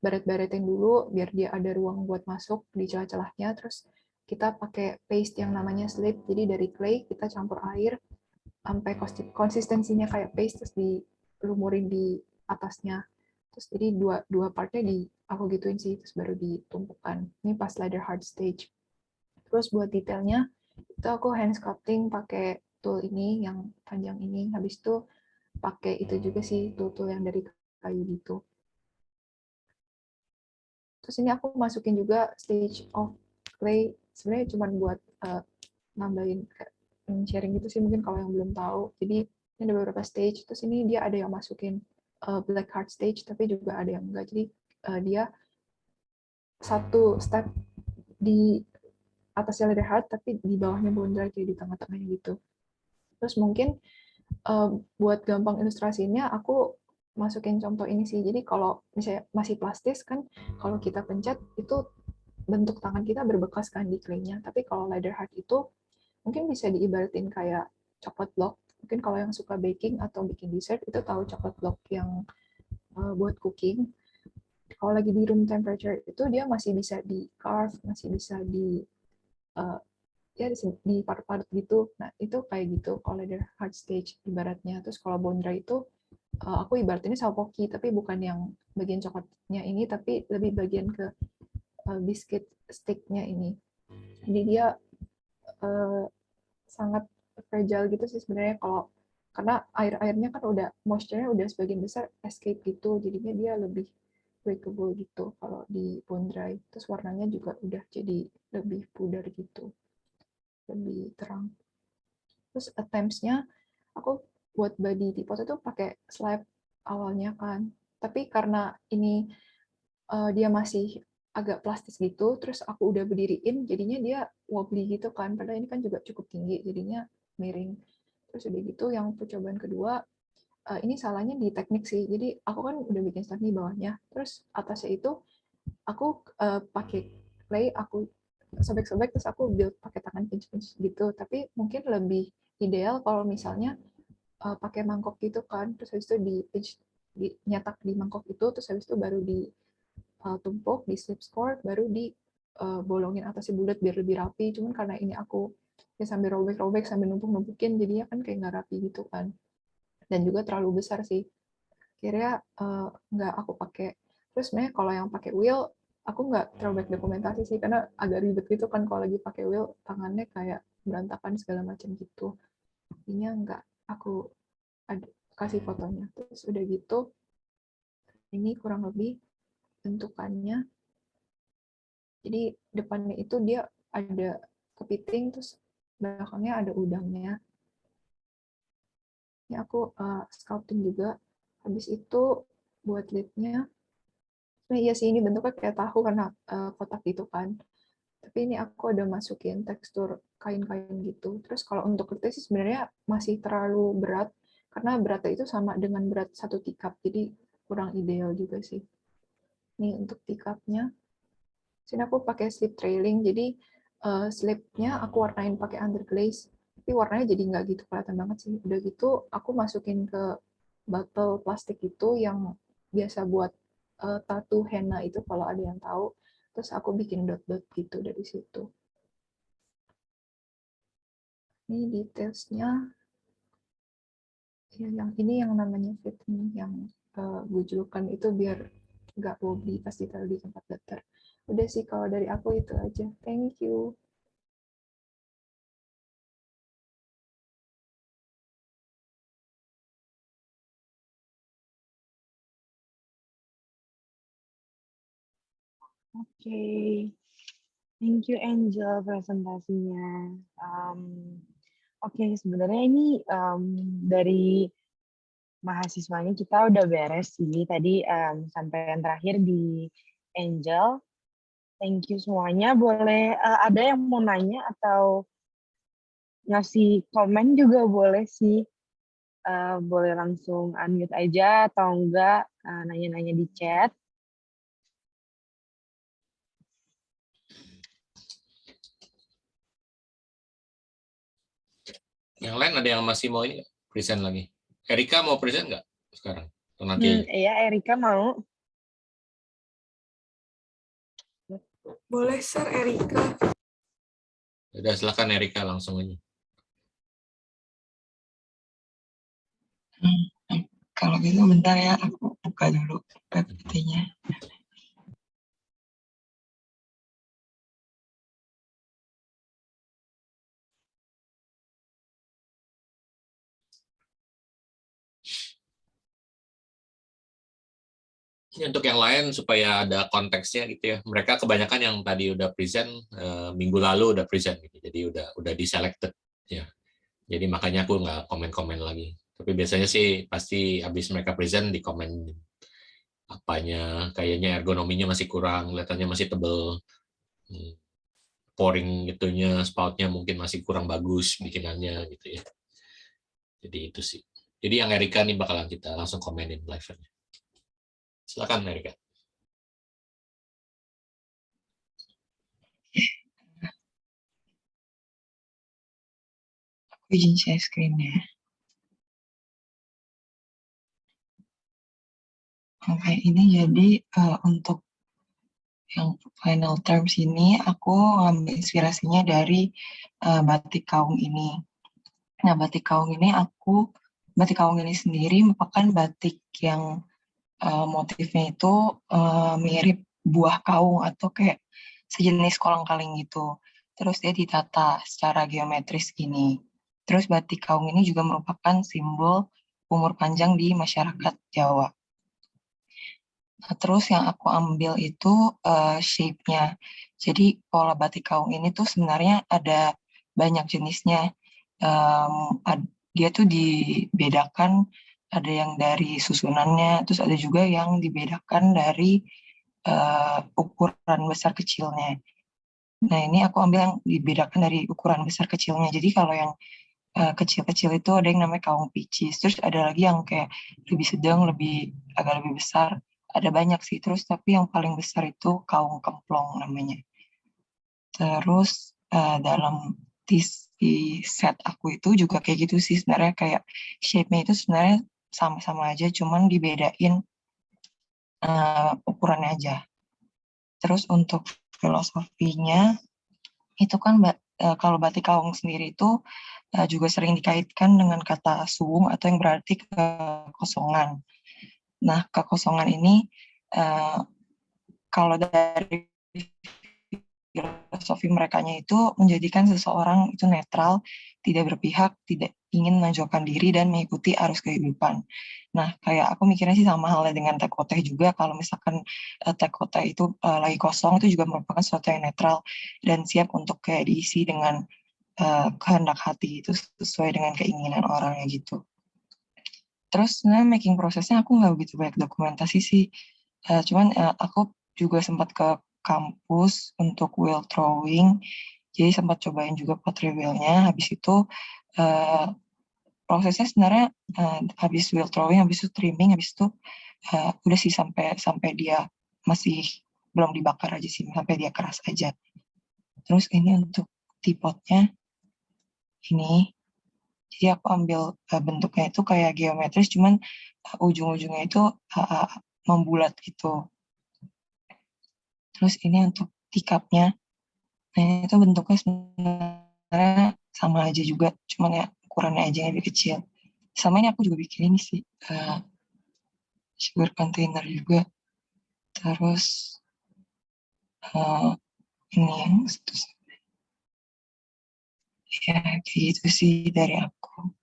baret-baretin dulu biar dia ada ruang buat masuk di celah-celahnya. Terus kita pakai paste yang namanya slip. Jadi dari clay kita campur air sampai konsistensinya kayak paste, terus dilumurin di atasnya. Terus jadi dua partnya di aku gituin sih, terus baru ditumpukan. Ini pas ladder hard stage. Terus buat detailnya itu aku hand sculpting pakai tool ini yang panjang ini. Habis itu pakai itu juga sih tool yang dari kayu gitu. Terus ini aku masukin juga stage of clay, sebenarnya cuma buat nambahin sharing gitu sih mungkin kalau yang belum tahu. Jadi ini ada beberapa stage, terus ini dia ada yang masukin black heart stage tapi juga ada yang enggak. Jadi dia satu step di atasnya ladder heart tapi di bawahnya bone dry kayak di tengah-tengahnya gitu. Terus mungkin buat gampang ilustrasinya, aku masukin contoh ini sih. Jadi kalau misalnya masih plastis kan, kalau kita pencet itu bentuk tangan kita berbekas kan di clay-nya. Tapi kalau leather hard itu mungkin bisa diibaratin kayak coklat block. Mungkin kalau yang suka baking atau bikin dessert itu tahu coklat block yang buat cooking. Kalau lagi di room temperature itu dia masih bisa di carve, masih bisa di ya di parut-parut gitu. Nah itu kayak gitu kalau leather hard stage ibaratnya. Terus kalau bone dry itu aku ibaratinnya salpoki, tapi bukan yang bagian coklatnya ini, tapi lebih bagian ke biscuit sticknya ini. Jadi dia sangat fragile gitu sih sebenarnya kalau karena air-airnya kan udah moisture-nya udah sebagian besar escape gitu, jadinya dia lebih breakable gitu kalau di bone dry. Terus warnanya juga udah jadi lebih pudar gitu, lebih terang. Terus attempts-nya aku buat body tipot itu pakai slab awalnya kan, tapi karena ini dia masih agak plastis gitu, terus aku udah berdiriin, jadinya dia wobbly gitu kan, padahal ini kan juga cukup tinggi, jadinya miring. Terus udah gitu, yang percobaan kedua, ini salahnya di teknik sih, jadi aku kan udah bikin stand nih bawahnya, terus atasnya itu aku pakai clay, aku sobek-sobek, terus aku build pakai tangan pinch-pinch gitu, tapi mungkin lebih ideal kalau misalnya pakai mangkok gitu kan, terus habis itu di pinch, nyetak di mangkok itu, terus habis itu baru di tumpuk di slip score, baru di bolongin atasnya bulat biar lebih rapi. Cuman karena ini aku ya sambil robek-robek sambil numpuk-numpukin, jadinya kan kayak nggak rapi gitu kan. Dan juga terlalu besar sih. Akhirnya nggak aku pakai. Terus sebenarnya kalau yang pakai wheel, aku nggak terlalu baik dokumentasi sih, karena agak ribet gitu kan kalau lagi pakai wheel, tangannya kayak berantakan segala macam gitu. Jadinya nggak aku kasih fotonya. Terus udah gitu, ini kurang lebih bentukannya. Jadi depannya itu dia ada kepiting, terus belakangnya ada udangnya. Ini aku sculpting juga. Habis itu buat lidnya, nah iya sih ini bentuknya kayak tahu karena kotak gitu kan. Tapi ini aku ada masukin tekstur kain-kain gitu. Terus kalau untuk kertas sih sebenarnya masih terlalu berat, karena beratnya itu sama dengan berat satu teacup, jadi kurang ideal juga sih. Ini untuk teacupnya. Sini aku pakai slip trailing, jadi slipnya aku warnain pakai underglaze, tapi warnanya jadi nggak gitu kelihatan banget sih. Udah gitu aku masukin ke botol plastik itu yang biasa buat tattoo henna itu kalau ada yang tahu. Terus aku bikin dot-dot gitu dari situ. Ini detailsnya, ya, yang ini yang namanya fit ini, yang gujlukan itu biar nggak wobbly pas ditaruh di tempat datar. Udah sih kalau dari aku itu aja. Thank you. Oke, thank you Angel presentasinya. Oke, sebenarnya ini dari mahasiswanya kita udah beres sih tadi sampai yang terakhir di Angel. Thank you semuanya. Boleh ada yang mau nanya atau ngasih komen juga boleh sih. Boleh langsung unmute aja atau enggak nanya-nanya di chat. Yang lain ada yang masih mau ini present lagi? Erika mau present nggak sekarang? Atau nanti aja? Iya, Erika mau. Boleh, Sir, Erika. Udah silakan Erika langsung aja. Kalau gitu bentar ya, aku buka dulu PPT-nya. Ini untuk yang lain supaya ada konteksnya gitu ya. Mereka kebanyakan yang tadi udah present minggu lalu udah present gitu. Jadi udah diselected ya. Jadi makanya aku nggak komen-komen lagi. Tapi biasanya sih pasti habis mereka present di komen apanya, kayaknya ergonominya masih kurang, kelihatannya masih tebel. Pouring gitunya, spoutnya mungkin masih kurang bagus bikinannya gitu ya. Jadi itu sih. Jadi yang Erika nih bakalan kita langsung komenin live-nya. Silakan Erika. Aku izin share screen-nya. Oke, ini jadi untuk yang final terms ini aku ngambil inspirasinya dari batik kaung ini. Nah, batik kaung ini sendiri merupakan batik yang motifnya itu mirip buah kaung atau kayak sejenis kolang-kaling gitu. Terus dia ditata secara geometris gini. Terus batik kaung ini juga merupakan simbol umur panjang di masyarakat Jawa. Nah, terus yang aku ambil itu shape-nya. Jadi pola batik kaung ini tuh sebenarnya ada banyak jenisnya. Dia tuh dibedakan, ada yang dari susunannya, terus ada juga yang dibedakan dari ukuran besar kecilnya. Nah, ini aku ambil yang dibedakan dari ukuran besar kecilnya. Jadi kalau yang kecil-kecil itu ada yang namanya kaung picis. Terus ada lagi yang kayak lebih sedang, agak lebih besar. Ada banyak sih. Terus tapi yang paling besar itu kaung kemplong namanya. Terus dalam di set aku itu juga kayak gitu sih sebenarnya, kayak shape-nya itu sebenarnya sama-sama aja, cuman dibedain ukurannya aja. Terus untuk filosofinya itu kan kalau batik kaung sendiri itu juga sering dikaitkan dengan kata suwung atau yang berarti kekosongan. Nah, kekosongan ini kalau dari filosofi merekanya itu menjadikan seseorang itu netral, tidak berpihak, tidak ingin menonjolkan diri dan mengikuti arus kehidupan. Nah, kayak aku mikirnya sih sama halnya dengan tekoteh juga, kalau misalkan tekoteh itu lagi kosong, itu juga merupakan sesuatu yang netral dan siap untuk kayak diisi dengan kehendak hati, itu sesuai dengan keinginan orangnya gitu. Terus sebenarnya making prosesnya aku nggak begitu banyak dokumentasi sih, cuman aku juga sempat ke kampus untuk wheel throwing, jadi sempat cobain juga pottery wheel-nya. Habis itu prosesnya sebenarnya habis wheel throwing, habis itu trimming, habis itu udah sih sampai dia masih belum dibakar aja sih, sampai dia keras aja. Terus ini untuk teapotnya ini, jadi aku ambil bentuknya itu kayak geometris, cuman ujung-ujungnya itu membulat gitu. Terus ini untuk teacupnya, nah itu bentuknya sebenarnya sama aja juga, cuman ya ukurannya aja yang lebih kecil. Sama ini aku juga bikin ini sih, sugar container juga. Terus ini yang ya kayak gitu sih dari aku.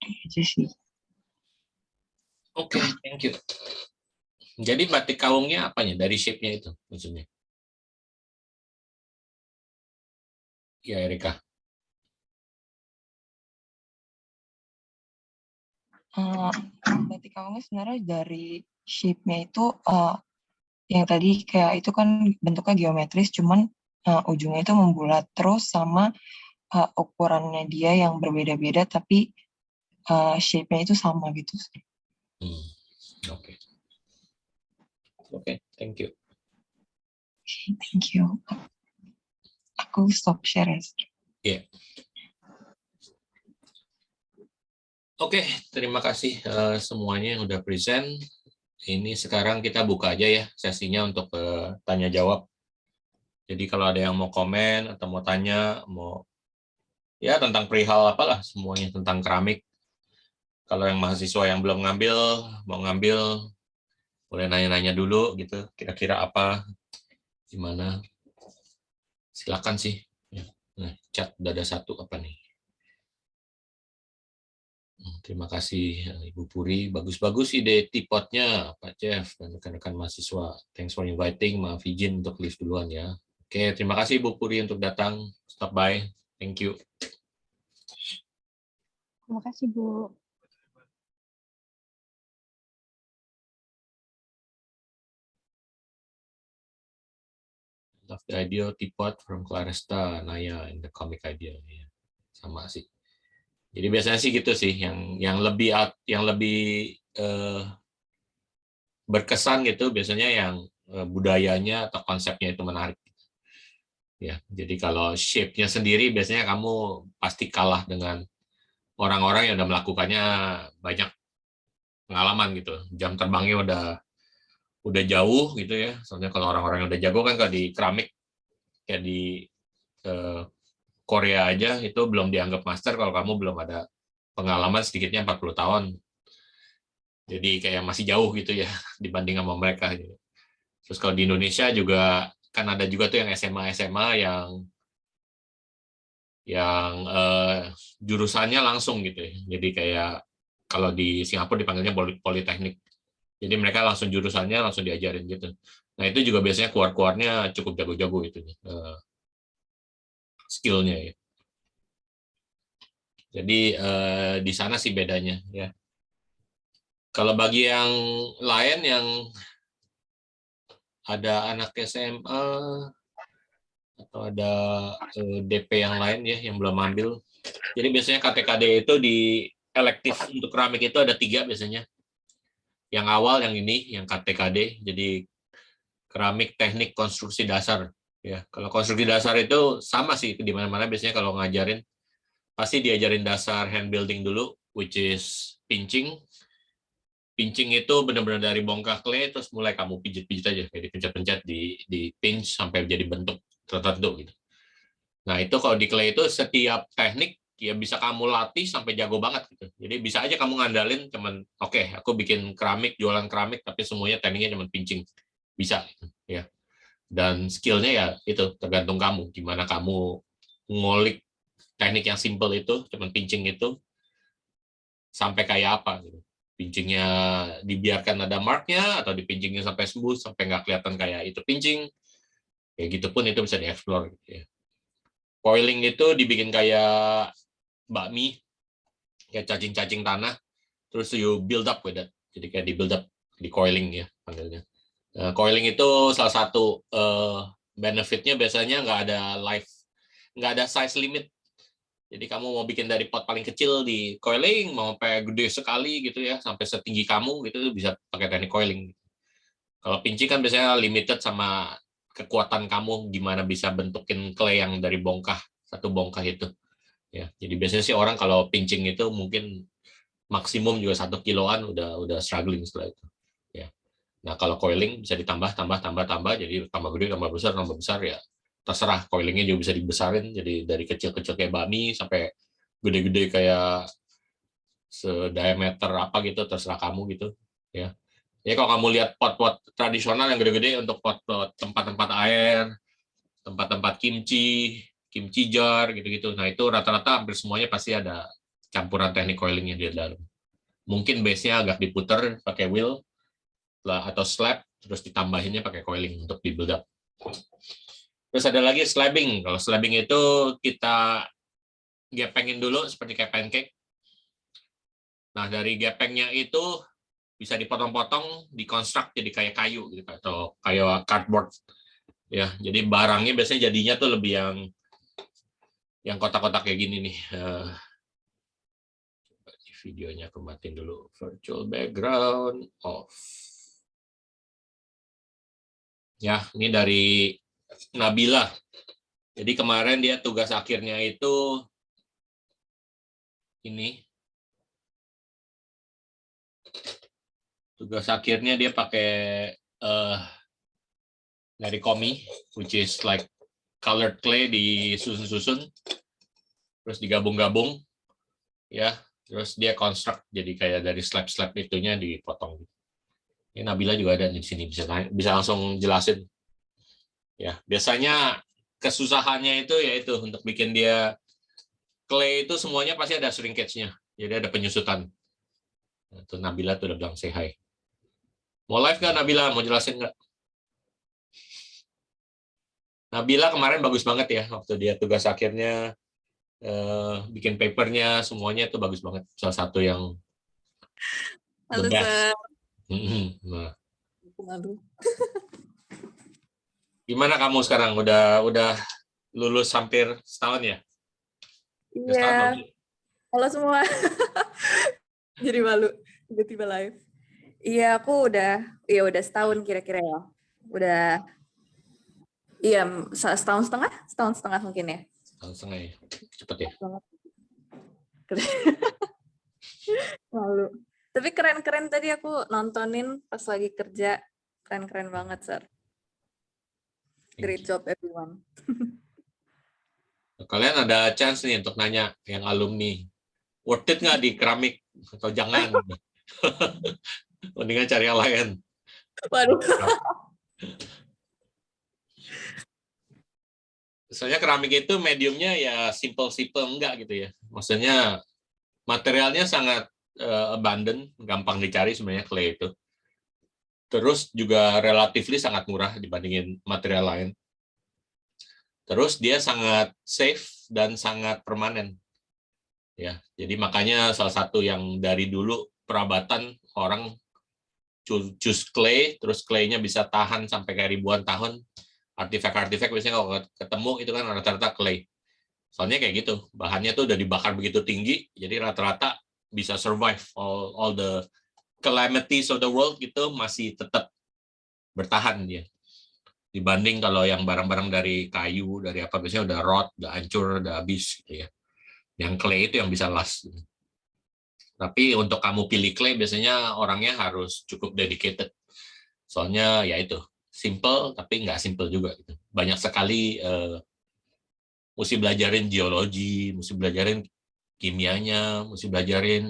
Aja sih. Oke, thank you. Jadi batik kaungnya apanya? Dari shape-nya itu maksudnya? Ya, Erika. Batik kaungnya sebenarnya dari shape-nya itu yang tadi kayak itu kan bentuknya geometris, cuman ujungnya itu membulat, terus sama ukurannya dia yang berbeda-beda, tapi shape-nya itu sama gitu. Oke. Oke, thank you. Thank you. Aku stop share ya. Yeah. Oke, terima kasih semuanya yang udah present. Ini sekarang kita buka aja ya sesinya untuk tanya jawab. Jadi kalau ada yang mau komen atau mau tanya, mau ya tentang perihal apalah semuanya tentang keramik. Kalau yang mahasiswa yang belum ngambil, mau ngambil, boleh nanya-nanya dulu gitu. Kira-kira apa, gimana? Silakan sih. Nah, chat udah ada satu apa nih? Terima kasih Ibu Puri, bagus-bagus ide tipotnya Pak Jeff dan rekan-rekan mahasiswa. Thanks for inviting, maaf izin untuk live duluan ya. Oke, terima kasih Ibu Puri untuk datang, stop by, thank you. Terima kasih, Bu. Love the idea teapot from Claresta Naya in the comic idea. sama sih. Jadi biasanya sih gitu sih, yang lebih berkesan gitu biasanya yang budayanya atau konsepnya itu menarik. Ya, jadi kalau shape-nya sendiri biasanya kamu pasti kalah dengan orang-orang yang udah melakukannya banyak pengalaman gitu. Jam terbangnya udah jauh gitu ya. Soalnya kalau orang-orang yang udah jago kan kalau di keramik kayak di Korea aja itu belum dianggap master kalau kamu belum ada pengalaman sedikitnya 40 tahun. Jadi kayak masih jauh gitu ya dibanding sama mereka. Terus kalau di Indonesia juga kan ada juga tuh yang SMA yang jurusannya langsung gitu ya. Jadi kayak kalau di Singapura dipanggilnya politeknik. Jadi mereka langsung jurusannya langsung diajarin gitu. Nah itu juga biasanya keluarnya cukup jago-jago itu skillnya ya. Jadi di sana sih bedanya ya. Kalau bagi yang lain yang ada anak SMA atau ada DP yang lain ya yang belum ambil. Jadi biasanya KTKD itu di elektif untuk keramik itu ada 3 biasanya. Yang awal yang ini, yang KTKD, jadi keramik teknik konstruksi dasar. Ya, kalau konstruksi dasar itu sama sih di mana-mana biasanya kalau ngajarin pasti diajarin dasar hand building dulu, which is pinching. Pinching itu benar-benar dari bongkah clay terus mulai kamu pijit-pijit aja, kayak dipencet-pencet di pinch sampai jadi bentuk tertentu gitu. Nah, itu kalau di clay itu setiap teknik ya bisa kamu latih sampai jago banget gitu. Jadi bisa aja kamu ngandalin cuman oke, aku bikin keramik, jualan keramik tapi semuanya tekniknya cuman pinching. Bisa gitu, ya. Dan skillnya ya itu tergantung kamu gimana kamu ngulik teknik yang simple itu cuman pinching itu sampai kayak apa gitu. Pinchingnya dibiarkan ada marknya atau dipinchingnya sampai sembuh sampai nggak kelihatan kayak itu pinching, ya gitu pun itu bisa dieksplor gitu ya. Coiling itu dibikin kayak bakmi, kayak cacing-cacing tanah, terus you build up with that, jadi kayak di build up, di coiling ya panggilnya. Coiling itu salah satu benefitnya biasanya nggak ada size limit. Jadi kamu mau bikin dari pot paling kecil di coiling, mau sampai gede sekali gitu ya, sampai setinggi kamu gitu bisa pakai teknik coiling. Kalau pinching kan biasanya limited sama kekuatan kamu gimana bisa bentukin clay yang dari satu bongkah itu. Ya, jadi biasanya sih orang kalau pinching itu mungkin maksimum juga 1 kiloan udah struggling setelah itu. Ya. Nah kalau coiling bisa ditambah, jadi tambah besar ya. Terserah, coilingnya juga bisa dibesarin jadi dari kecil-kecil kayak bakmi sampai gede-gede kayak sediameter apa gitu, terserah kamu gitu ya. Ya kalau kamu lihat pot-pot tradisional yang gede-gede untuk pot-pot tempat-tempat air, tempat-tempat kimchi jar gitu-gitu. Nah itu rata-rata hampir semuanya pasti ada campuran teknik coilingnya di dalam. Mungkin base-nya agak diputer pakai wheel atau slab, terus ditambahinnya pakai coiling untuk di build up. Terus ada lagi slabbing. Kalau slabbing itu kita gepengin dulu seperti kayak pancake. Nah, dari gepengnya itu bisa dipotong-potong, dikonstruk jadi kayak kayu gitu atau kayak cardboard. Ya, jadi barangnya biasanya jadinya tuh lebih yang kotak-kotak kayak gini nih. Videonya aku matiin dulu. Virtual background off. Ya, ini dari Nabila. Jadi kemarin dia tugas akhirnya itu ini. Tugas akhirnya dia pakai dari komi, which is like colored clay disusun-susun, terus digabung-gabung, ya. Terus dia construct jadi kayak dari slab-slab itunya dipotong. Ini Nabila juga ada di sini bisa langsung jelasin. Ya, biasanya kesusahannya itu yaitu untuk bikin dia clay itu semuanya pasti ada shrinkage-nya. Jadi ada penyusutan. Itu Nabila tuh udah bilang say hi. Mau live nggak Nabila? Mau jelasin nggak? Nabila kemarin bagus banget ya waktu dia tugas akhirnya bikin papernya semuanya itu bagus banget. Salah satu yang the best. Nah. Gimana kamu sekarang? Udah lulus hampir setahun ya? Udah setahun belum Iya, sih? halo semua. Jadi malu tiba-tiba live. Iya, aku udah setahun kira-kira ya. Udah, iya setahun setengah mungkin ya. Setahun setengah ya. Cepet ya. Banget. Malu. Tapi keren-keren tadi aku nontonin pas lagi kerja. Keren-keren banget, Sir. Great job everyone. Kalian ada chance nih untuk nanya yang alumni. Worth it nggak di keramik? Atau jangan? Mendingan cari yang lain. Waduh. Soalnya keramik itu mediumnya ya simple-simple enggak gitu ya. Maksudnya materialnya sangat abundant, gampang dicari sebenarnya clay itu. Terus juga relatively sangat murah dibandingin material lain. Terus dia sangat safe dan sangat permanen. Ya, jadi makanya salah satu yang dari dulu perabatan orang choose clay, terus clay-nya bisa tahan sampai kayak ribuan tahun. Artifak-artifak biasanya kalau ketemu itu kan rata-rata clay. Soalnya kayak gitu, bahannya tuh udah dibakar begitu tinggi, jadi rata-rata bisa survive all the calamities of the world gitu masih tetap bertahan dia. Dibanding kalau yang barang-barang dari kayu, dari apa biasanya udah rot, udah hancur, udah habis gitu ya. Yang clay itu yang bisa last. Tapi untuk kamu pilih clay biasanya orangnya harus cukup dedicated. Soalnya ya itu simple tapi nggak simple juga gitu. Banyak sekali mesti belajarin geologi, mesti belajarin kimianya, mesti belajarin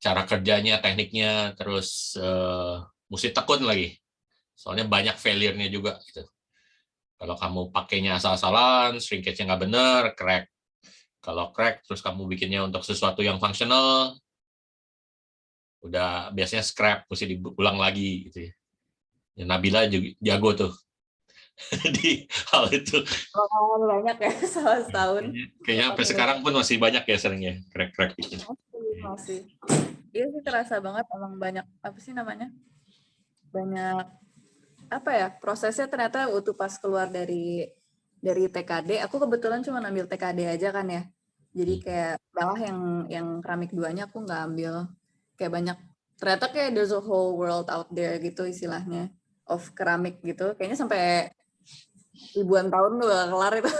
cara kerjanya, tekniknya, terus mesti tekun lagi. Soalnya banyak failure-nya juga gitu. Kalau kamu pakainya asal-asalan, shrinkage-nya nggak bener, crack. Kalau crack, terus kamu bikinnya untuk sesuatu yang fungsional, udah biasanya scrap, mesti diulang lagi gitu ya. Ya, Nabila juga jago tuh di hal itu. Banyak ya, salah setahun. Kayaknya sampai sekarang pun masih banyak ya seringnya crack-crack gitu. Masih. Iya sih terasa banget emang banyak apa sih namanya? Banyak apa ya? Prosesnya ternyata waktu pas keluar dari TKD, aku kebetulan cuma ambil TKD aja kan ya. Jadi kayak malah yang keramik 2-nya aku nggak ambil. Kayak banyak ternyata kayak there's a whole world out there gitu istilahnya of keramik gitu. Kayaknya sampai ribuan tahun tuh gak kelar itu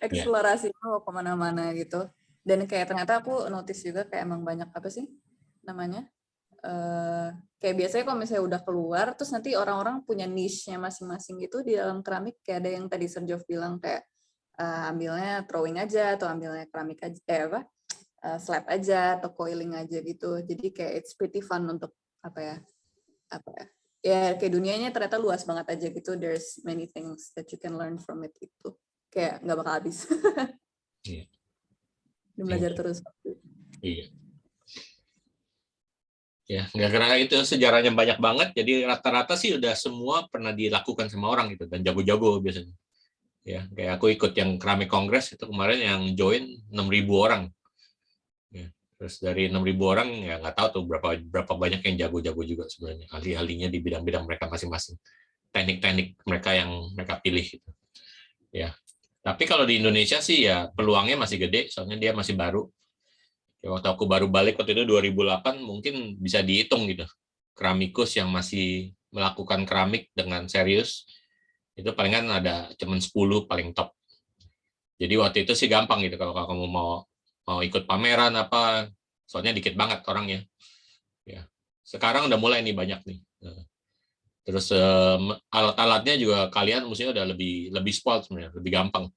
eksplorasi mau kemana-mana gitu. Dan kayak ternyata aku notice juga kayak emang banyak apa sih namanya kayak biasanya kalau misalnya udah keluar terus nanti orang-orang punya niche-nya masing-masing gitu di dalam keramik. Kayak ada yang tadi Sir Jov bilang kayak ambilnya throwing aja atau ambilnya keramik aja slab aja atau coiling aja gitu. Jadi kayak it's pretty fun untuk apa ya kayak dunianya ternyata luas banget aja gitu. There's many things that you can learn from it itu. Kayak nggak bakal habis. Iya. Dan belajar terus. Iya. Ya, gara-gara itu sejarahnya banyak banget, jadi rata-rata sih udah semua pernah dilakukan sama orang gitu dan jago-jago biasanya. Ya, kayak aku ikut yang keramik kongres itu kemarin yang join 6.000 orang. Ya, terus dari 6.000 orang ya nggak tahu tuh berapa banyak yang jago-jago juga sebenarnya, ahli-ahlinya di bidang-bidang mereka masing-masing, teknik-teknik mereka yang mereka pilih gitu. Ya, tapi kalau di Indonesia sih ya peluangnya masih gede, soalnya dia masih baru. Ya, waktu aku baru balik waktu itu 2008 mungkin bisa dihitung gitu keramikus yang masih melakukan keramik dengan serius itu palingan ada cuman 10 paling top. Jadi waktu itu sih gampang gitu kalau kamu mau ikut pameran apa, soalnya dikit banget orangnya. Ya, sekarang udah mulai nih banyak nih. Terus alat-alatnya juga kalian mestinya udah lebih spoiled sebenarnya, lebih gampang.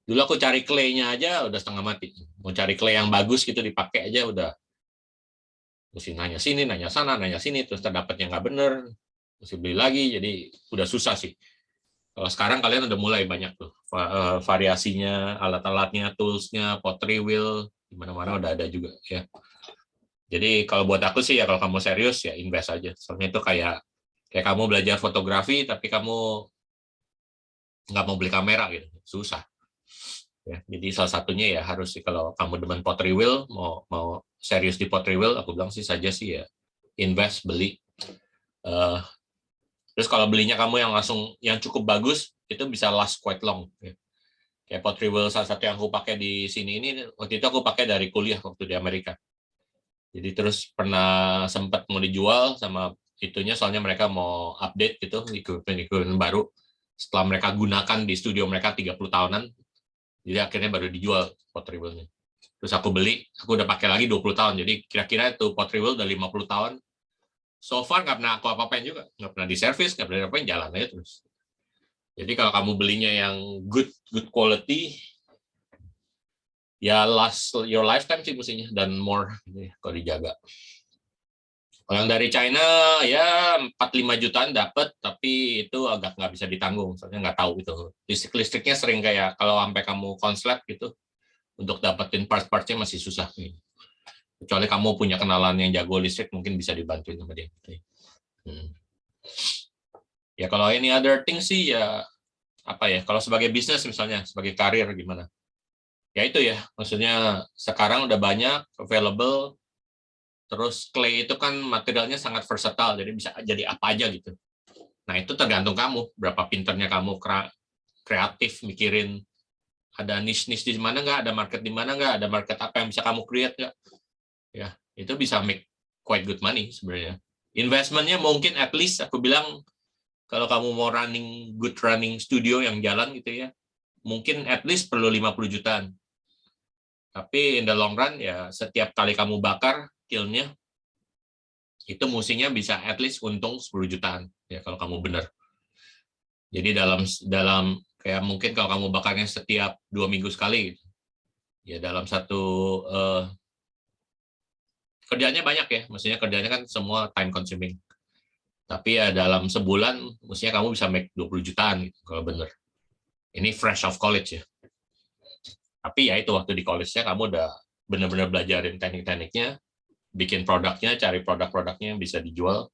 Dulu aku cari clay-nya aja udah setengah mati. Mau cari clay yang bagus gitu dipakai aja udah mesti nanya sini, nanya sana, nanya sini, terus terdapatnya nggak bener, mesti beli lagi, jadi udah susah sih. Kalau sekarang kalian udah mulai banyak tuh variasinya, alat-alatnya, tools-nya, pottery wheel, di mana-mana udah ada juga ya. Jadi kalau buat aku sih ya kalau kamu serius ya invest aja. Soalnya itu kayak kamu belajar fotografi tapi kamu nggak mau beli kamera gitu, susah. Ya, jadi salah satunya ya harus kalau kamu demen pottery wheel, mau serius di pottery wheel, aku bilang sih saja sih ya invest, beli. Terus kalau belinya kamu yang langsung yang cukup bagus, itu bisa last quite long. Ya. Kayak Portable salah satu yang aku pakai di sini ini, waktu itu aku pakai dari kuliah waktu di Amerika. Jadi terus pernah sempat mau dijual sama itunya, soalnya mereka mau update gitu, equipment baru. Setelah mereka gunakan di studio mereka 30 tahunan, jadi akhirnya baru dijual Portable-nya. Terus aku beli, aku udah pakai lagi 20 tahun, jadi kira-kira itu Portable udah 50 tahun. So far nggak pernah aku apa-apain juga, nggak pernah diservis, nggak pernah apa-apain, jalan aja terus. Jadi kalau kamu belinya yang good quality, ya last your lifetime sih mestinya, dan more gitu ya, kalau dijaga. Kalau yang dari China ya 4-5 jutaan dapat, tapi itu agak nggak bisa ditanggung, soalnya nggak tahu itu. Listriknya sering kayak kalau sampai kamu konslet gitu, untuk dapetin parts-partsnya masih susah. Kecuali kamu punya kenalan yang jago listrik, mungkin bisa dibantuin sama dia. Ya kalau any other thing sih ya apa ya, kalau sebagai bisnis misalnya, sebagai karir gimana? Ya itu ya, maksudnya sekarang udah banyak available, terus clay itu kan materialnya sangat versatile, jadi bisa jadi apa aja gitu. Nah itu tergantung kamu, berapa pinternya kamu kreatif, mikirin ada niche di mana nggak, ada market di mana nggak, ada market apa yang bisa kamu create nggak. Ya, itu bisa make quite good money sebenarnya. Investmentnya mungkin at least aku bilang kalau kamu mau good running studio yang jalan gitu ya, mungkin at least perlu 50 jutaan. Tapi in the long run ya setiap kali kamu bakar kilnnya itu musinya bisa at least untung 10 jutaan ya kalau kamu benar. Jadi dalam kayak mungkin kalau kamu bakarnya setiap 2 minggu sekali gitu, ya dalam satu kerjanya banyak ya, maksudnya kerjanya kan semua time consuming. Tapi ya dalam sebulan, mestinya kamu bisa make 20 jutaan gitu, kalau bener. Ini fresh of college ya. Tapi ya itu waktu di college-nya kamu udah bener-bener belajarin teknik-tekniknya, bikin produknya, cari produk-produknya yang bisa dijual.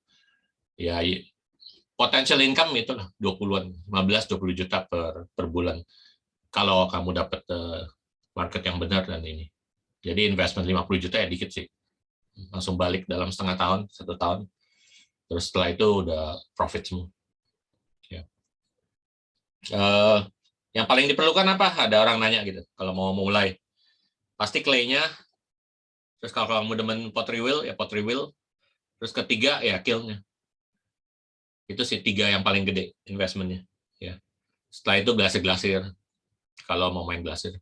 Ya potential income itu lah 20-an, 15-20 juta per bulan. Kalau kamu dapat market yang benar dan ini. Jadi investment 50 juta ya dikit sih. Langsung balik dalam setengah tahun, 1 tahun. Terus setelah itu udah profit semua. Ya. Yang paling diperlukan apa? Ada orang nanya gitu. Kalau mau mulai, pasti clay-nya. Terus kalau kamu demen pottery wheel, ya pottery wheel. Terus ketiga ya kiln-nya. Itu sih 3 yang paling gede investment-nya. Ya. Setelah itu glasir-glasir. Kalau mau main glasir.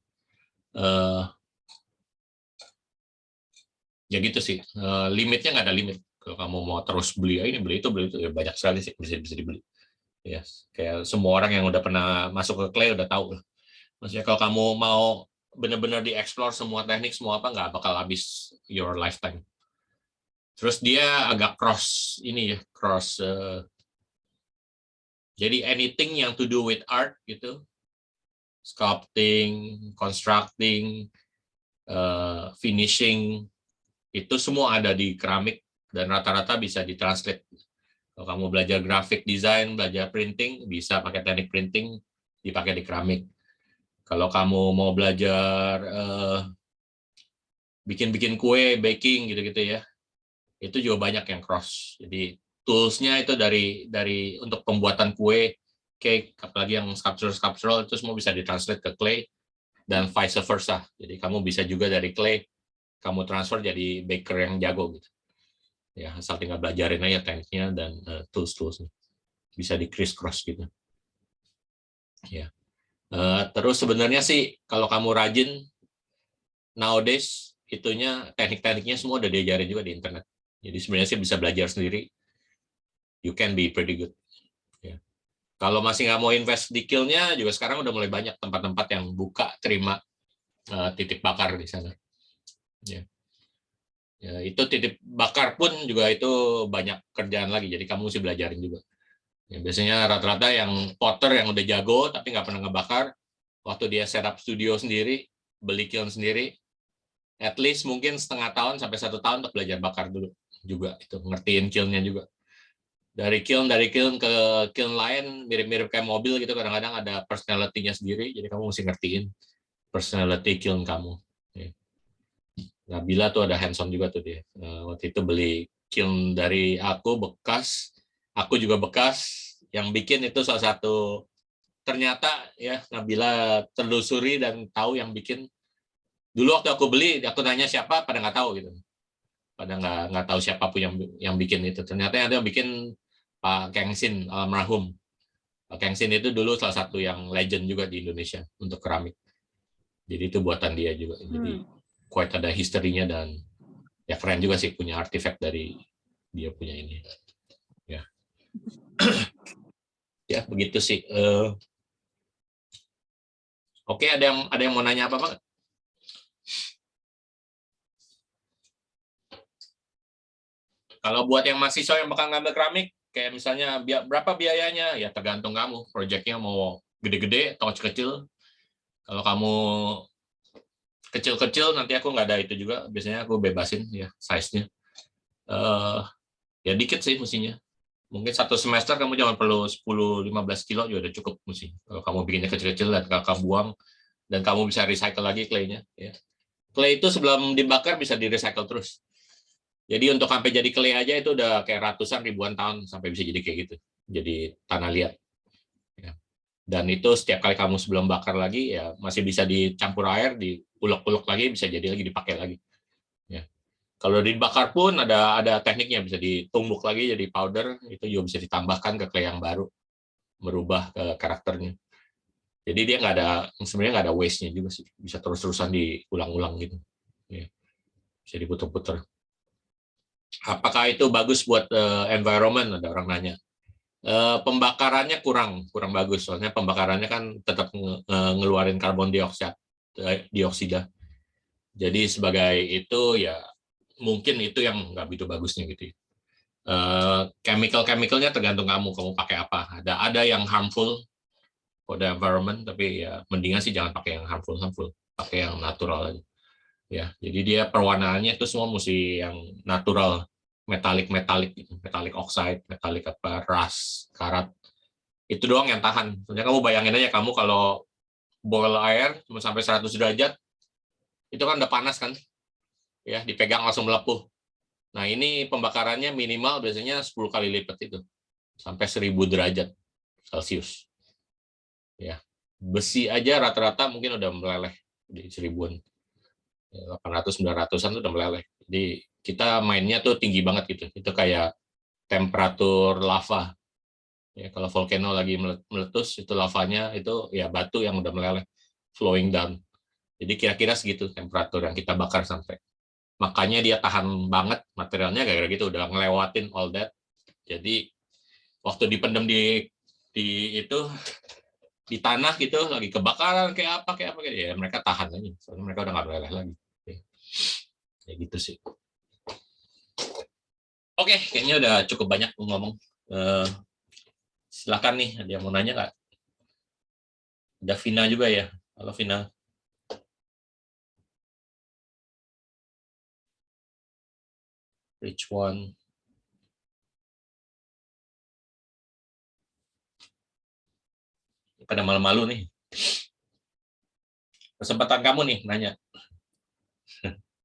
Ya gitu sih. Limitnya nggak ada limit. Kalau kamu mau terus beli ini, beli itu, ya banyak sekali sih bisa dibeli. Ya, kayak semua orang yang udah pernah masuk ke clay udah tahu. Maksudnya kalau kamu mau benar-benar dieksplor semua teknik, semua apa, nggak bakal habis your lifetime. Terus dia agak cross ini ya, jadi anything yang to do with art gitu, sculpting, constructing, finishing, itu semua ada di keramik dan rata-rata bisa ditranslate. Kalau kamu belajar graphic design, belajar printing, bisa pakai teknik printing, dipakai di keramik. Kalau kamu mau belajar bikin-bikin kue, baking gitu-gitu ya, itu juga banyak yang cross. Jadi tools-nya itu dari untuk pembuatan kue, cake, apalagi yang sculptural itu semua bisa ditranslate ke clay dan vice versa. Jadi kamu bisa juga dari clay kamu transfer jadi baker yang jago gitu. Ya, asal tinggal belajarin aja tekniknya dan tools-toolsnya. Bisa di criss-cross gitu. Ya. Terus sebenarnya sih kalau kamu rajin nowadays itunya teknik-tekniknya semua udah diajarin juga di internet. Jadi sebenarnya sih bisa belajar sendiri. You can be pretty good. Ya. Kalau masih nggak mau invest di kiln-nya juga sekarang udah mulai banyak tempat-tempat yang buka terima titik bakar di sana. Ya. Ya, itu titik bakar pun juga itu banyak kerjaan lagi, jadi kamu mesti belajarin juga. Ya, biasanya rata-rata yang potter yang udah jago tapi nggak pernah ngebakar, waktu dia setup studio sendiri, beli kiln sendiri, at least mungkin setengah tahun sampai 1 tahun untuk belajar bakar dulu juga, itu ngertiin kilnnya juga. Dari kiln ke kiln lain mirip-mirip kayak mobil gitu, kadang-kadang ada personality-nya sendiri, jadi kamu mesti ngertiin personality kiln kamu. Ya. Nabila tuh ada hands-on juga tuh dia. Waktu itu beli kiln dari aku bekas, aku juga bekas. Yang bikin itu salah satu ternyata ya Nabila telusuri dan tahu yang bikin. Dulu waktu aku beli, aku nanya siapa, pada nggak tahu gitu. Pada nggak tahu siapa pun yang bikin itu. Ternyata ada yang bikin Pak Kengsin almarhum. Pak Kengsin itu dulu salah satu yang legend juga di Indonesia untuk keramik. Jadi itu buatan dia juga. Jadi quite ada historinya dan ya keren juga sih punya artifact dari dia punya ini. Ya, ya begitu sih. Oke, ada yang mau nanya apa Pak? Kalau buat yang mahasiswa yang bakal ngambil keramik, kayak misalnya berapa biayanya, ya tergantung kamu. Proyeknya mau gede-gede atau kecil-kecil. Kalau kamu kecil-kecil, nanti aku nggak ada itu juga. Biasanya aku bebasin ya size-nya. Ya dikit sih mestinya. Mungkin satu semester kamu jangan perlu 10-15 kilo juga udah cukup mesti. Kalau kamu bikinnya kecil-kecil dan kamu buang, dan kamu bisa recycle lagi clay-nya. Ya. Clay itu sebelum dibakar bisa di-recycle terus. Jadi untuk sampai jadi clay aja itu udah kayak ratusan ribuan tahun sampai bisa jadi kayak gitu. Jadi tanah liat. Ya. Dan itu setiap kali kamu sebelum bakar lagi ya masih bisa dicampur air, diulek-ulek lagi, bisa jadi lagi dipakai lagi. Ya. Kalau dibakar pun ada tekniknya, bisa ditumbuk lagi jadi powder, itu juga bisa ditambahkan ke clay yang baru, merubah ke karakternya. Jadi dia sebenarnya nggak ada waste-nya juga sih, bisa terus-terusan diulang-ulang gitu. Ya. Bisa diputer-puter. Apakah itu bagus buat environment? Ada orang nanya. Pembakarannya kurang bagus, soalnya pembakarannya kan tetap ngeluarin karbon dioksida. Jadi sebagai itu ya mungkin itu yang nggak begitu bagusnya gitu. Chemical-chemicalnya tergantung kamu pakai apa. Ada yang harmful for the environment, tapi ya mendingan sih jangan pakai yang harmful, pakai yang natural aja. Ya, jadi dia perwarnaannya itu semua mesti yang natural, metalik oxide, metalik rust, karat. Itu doang yang tahan. Sebenarnya kamu bayangin aja kamu kalau boil air cuma sampai 100 derajat, itu kan udah panas kan? Ya, dipegang langsung melepuh. Nah, ini pembakarannya minimal biasanya 10 kali lipat itu. Sampai 1000 derajat Celcius. Ya. Besi aja rata-rata mungkin udah meleleh di 1000-an. 800-900-an itu udah meleleh. Jadi kita mainnya tuh tinggi banget gitu. Itu kayak temperatur lava. Ya, kalau volcano lagi meletus, itu lavanya itu ya batu yang udah meleleh, flowing down. Jadi kira-kira segitu temperatur yang kita bakar sampai. Makanya dia tahan banget materialnya kayak gitu, udah ngelewatin all that. Jadi waktu dipendam di tanah gitu, lagi kebakaran kayak apa ya mereka tahan aja. Soalnya mereka udah nggak meleleh lagi. Ya gitu sih. Oke, kayaknya udah cukup banyak ngomong. Silakan nih, ada yang mau nanya nggak? Ada Vina juga ya. Halo Vina. Rich one. Pada malu-malu nih. Kesempatan kamu nih nanya.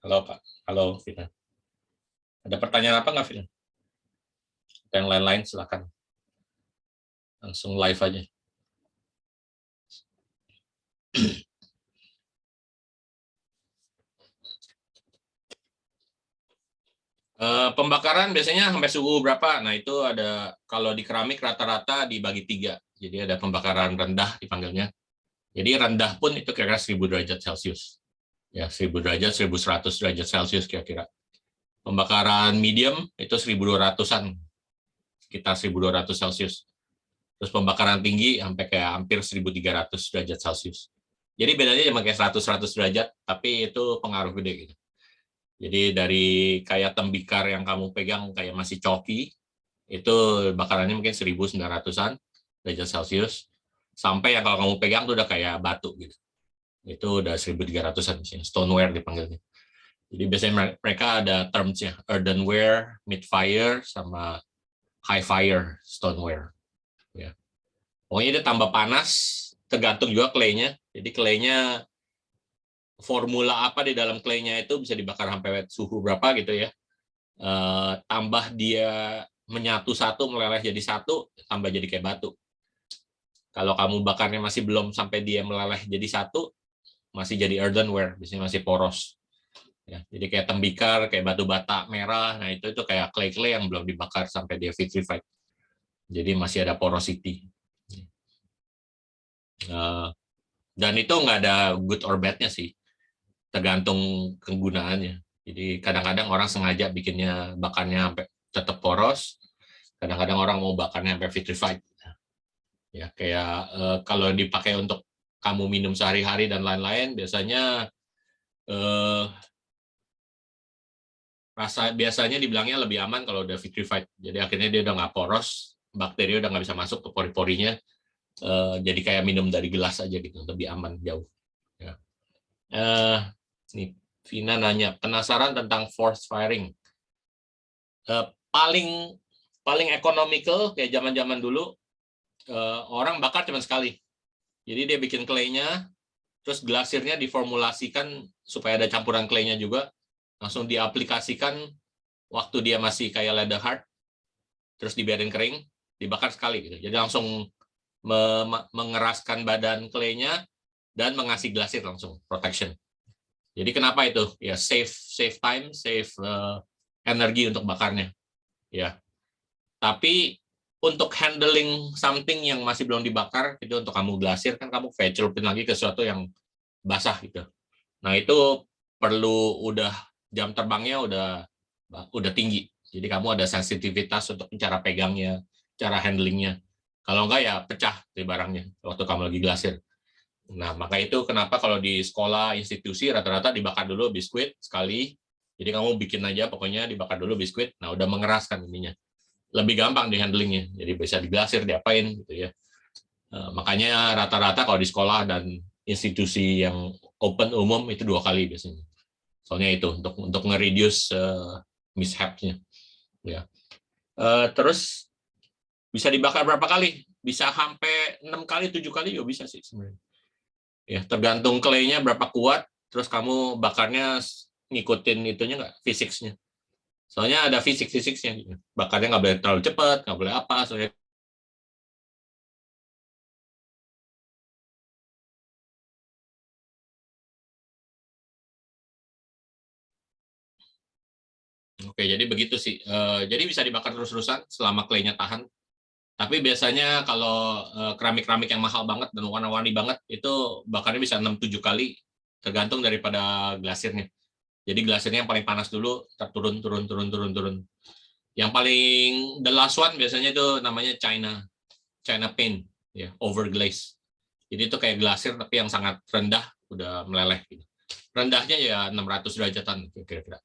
Halo Pak. Halo Vina. Ada pertanyaan apa nggak Vina? Yang lain-lain silakan. Langsung live aja. Pembakaran biasanya sampai suhu berapa? Nah itu ada, kalau di keramik rata-rata dibagi 3. Jadi ada pembakaran rendah dipanggilnya. Jadi rendah pun itu kira-kira 1000 derajat Celcius. Ya 1000 derajat, 1100 derajat Celcius kira-kira. Pembakaran medium itu 1200-an. Sekitar 1200 Celcius. Terus pembakaran tinggi sampai kayak hampir 1300 derajat Celcius. Jadi bedanya cuma kayak 100-100 derajat, tapi itu pengaruh gede gitu. Jadi dari kayak tembikar yang kamu pegang kayak masih coki, itu bakarannya mungkin 1900-an derajat Celcius, sampai yang kalau kamu pegang itu udah kayak batu gitu. Itu udah 1300-an, stoneware dipanggilnya. Jadi biasanya mereka ada termsnya, earthenware, mid-fire, sama high-fire stoneware. Ya. Pokoknya dia tambah panas, tergantung juga clay-nya. Jadi clay-nya formula apa di dalam clay-nya itu bisa dibakar sampai suhu berapa gitu ya. Tambah dia menyatu satu, meleleh jadi satu, tambah jadi kayak batu. Kalau kamu bakarnya masih belum sampai dia meleleh jadi satu, masih jadi earthenware, biasanya masih poros. Ya, jadi kayak tembikar, kayak batu bata merah, nah itu kayak clay-clay yang belum dibakar sampai dia vitrified. Jadi masih ada porosity. Dan itu nggak ada good or bad-nya sih, tergantung kegunaannya. Jadi kadang-kadang orang sengaja bikinnya bakarnya sampai tetap poros, kadang-kadang orang mau bakarnya sampai vitrified. Ya kayak kalau dipakai untuk kamu minum sehari-hari dan lain-lain, biasanya biasanya dibilangnya lebih aman kalau udah vitrified. Jadi akhirnya dia udah nggak poros, bakteri udah nggak bisa masuk ke pori-porinya. Jadi kayak minum dari gelas aja gitu, lebih aman jauh. Ya. Nih, Vina nanya, penasaran tentang forced firing. Paling economical kayak zaman-zaman dulu, orang bakar cuma sekali. Jadi dia bikin clay-nya, terus glasirnya diformulasikan supaya ada campuran clay-nya juga, langsung diaplikasikan waktu dia masih kayak leather hard, terus dibiarin kering, dibakar sekali gitu. Jadi langsung mengeraskan badan clay-nya dan mengasih glasir langsung protection. Jadi kenapa itu? Ya save time, save energi untuk bakarnya. Ya. Tapi untuk handling something yang masih belum dibakar, itu untuk kamu glasir kan kamu celupin lagi ke sesuatu yang basah gitu. Nah itu perlu jam terbangnya udah tinggi. Jadi kamu ada sensitivitas untuk cara pegangnya, cara handlingnya. Kalau enggak ya pecah di barangnya waktu kamu lagi glasir. Nah maka itu kenapa kalau di sekolah institusi rata-rata dibakar dulu biskuit sekali. Jadi kamu bikin aja pokoknya dibakar dulu biskuit. Nah udah mengeraskan ininya. Lebih gampang di handlingnya, jadi bisa diglasir, diapain gitu ya. Makanya rata-rata kalau di sekolah dan institusi yang open umum itu 2 kali biasanya. Soalnya itu untuk nge-reduce mishap-nya. Ya. Terus bisa dibakar berapa kali? Bisa sampai 6 kali, 7 kali juga bisa sih sebenarnya. Ya, tergantung clay-nya berapa kuat, terus kamu bakarnya ngikutin itunya nggak, fisiknya. Soalnya ada fisik-fisiknya. Bakarnya nggak boleh terlalu cepat, nggak boleh apa. Soalnya Oke, jadi begitu sih. Jadi bisa dibakar terus-terusan selama clay-nya tahan. Tapi biasanya kalau keramik-keramik yang mahal banget dan warna-warni banget, itu bakarnya bisa 6-7 kali, tergantung daripada glasirnya. Jadi glasirnya yang paling panas dulu, turun. Yang paling the last one biasanya itu namanya China paint, ya, overglaze. Jadi itu kayak glasir tapi yang sangat rendah, udah meleleh. Gitu. Rendahnya ya 600 derajatan kira-kira.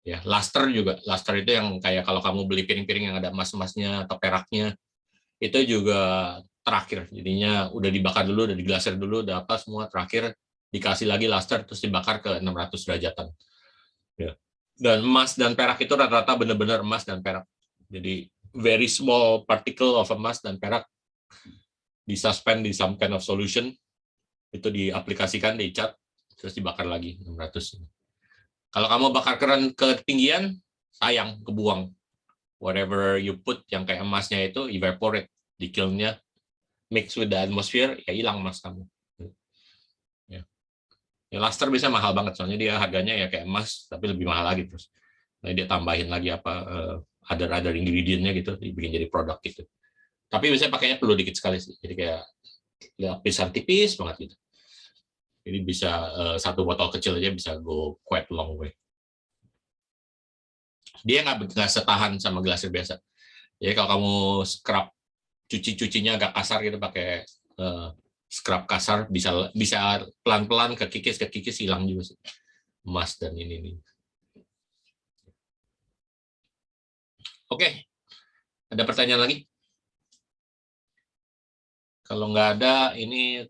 Ya, luster juga. Luster itu yang kayak kalau kamu beli piring-piring yang ada emas-emasnya atau peraknya, itu juga terakhir. Jadinya udah dibakar dulu, udah diglasir dulu, udah apa semua terakhir dikasih lagi luster terus dibakar ke 600 derajatan. Ya. Dan emas dan perak itu rata-rata benar-benar emas dan perak. Jadi very small particle of emas dan perak disuspend di some kind of solution, itu diaplikasikan, dicat, terus dibakar lagi 600. Kalau kamu bakar keren ketinggian, sayang, kebuang. Whatever you put yang kayak emasnya itu evaporate di kiln-nya, mix with the atmosphere, ya hilang emas kamu. Ya. Ya, luster bisa mahal banget, soalnya dia harganya ya kayak emas, tapi lebih mahal lagi terus. Nah, dia tambahin lagi apa other ingredient-nya gitu, dibikin jadi produk gitu. Tapi biasanya pakainya perlu dikit sekali sih, jadi kayak lapisan tipis banget gitu. Jadi bisa satu botol kecil aja bisa go quite long way. Dia nggak setahan sama glasir biasa. Jadi kalau kamu scrub cucinya agak kasar gitu pakai scrub kasar, bisa pelan-pelan ke kikis hilang juga sih emas dan ini. Oke, ada pertanyaan lagi? Kalau nggak ada, ini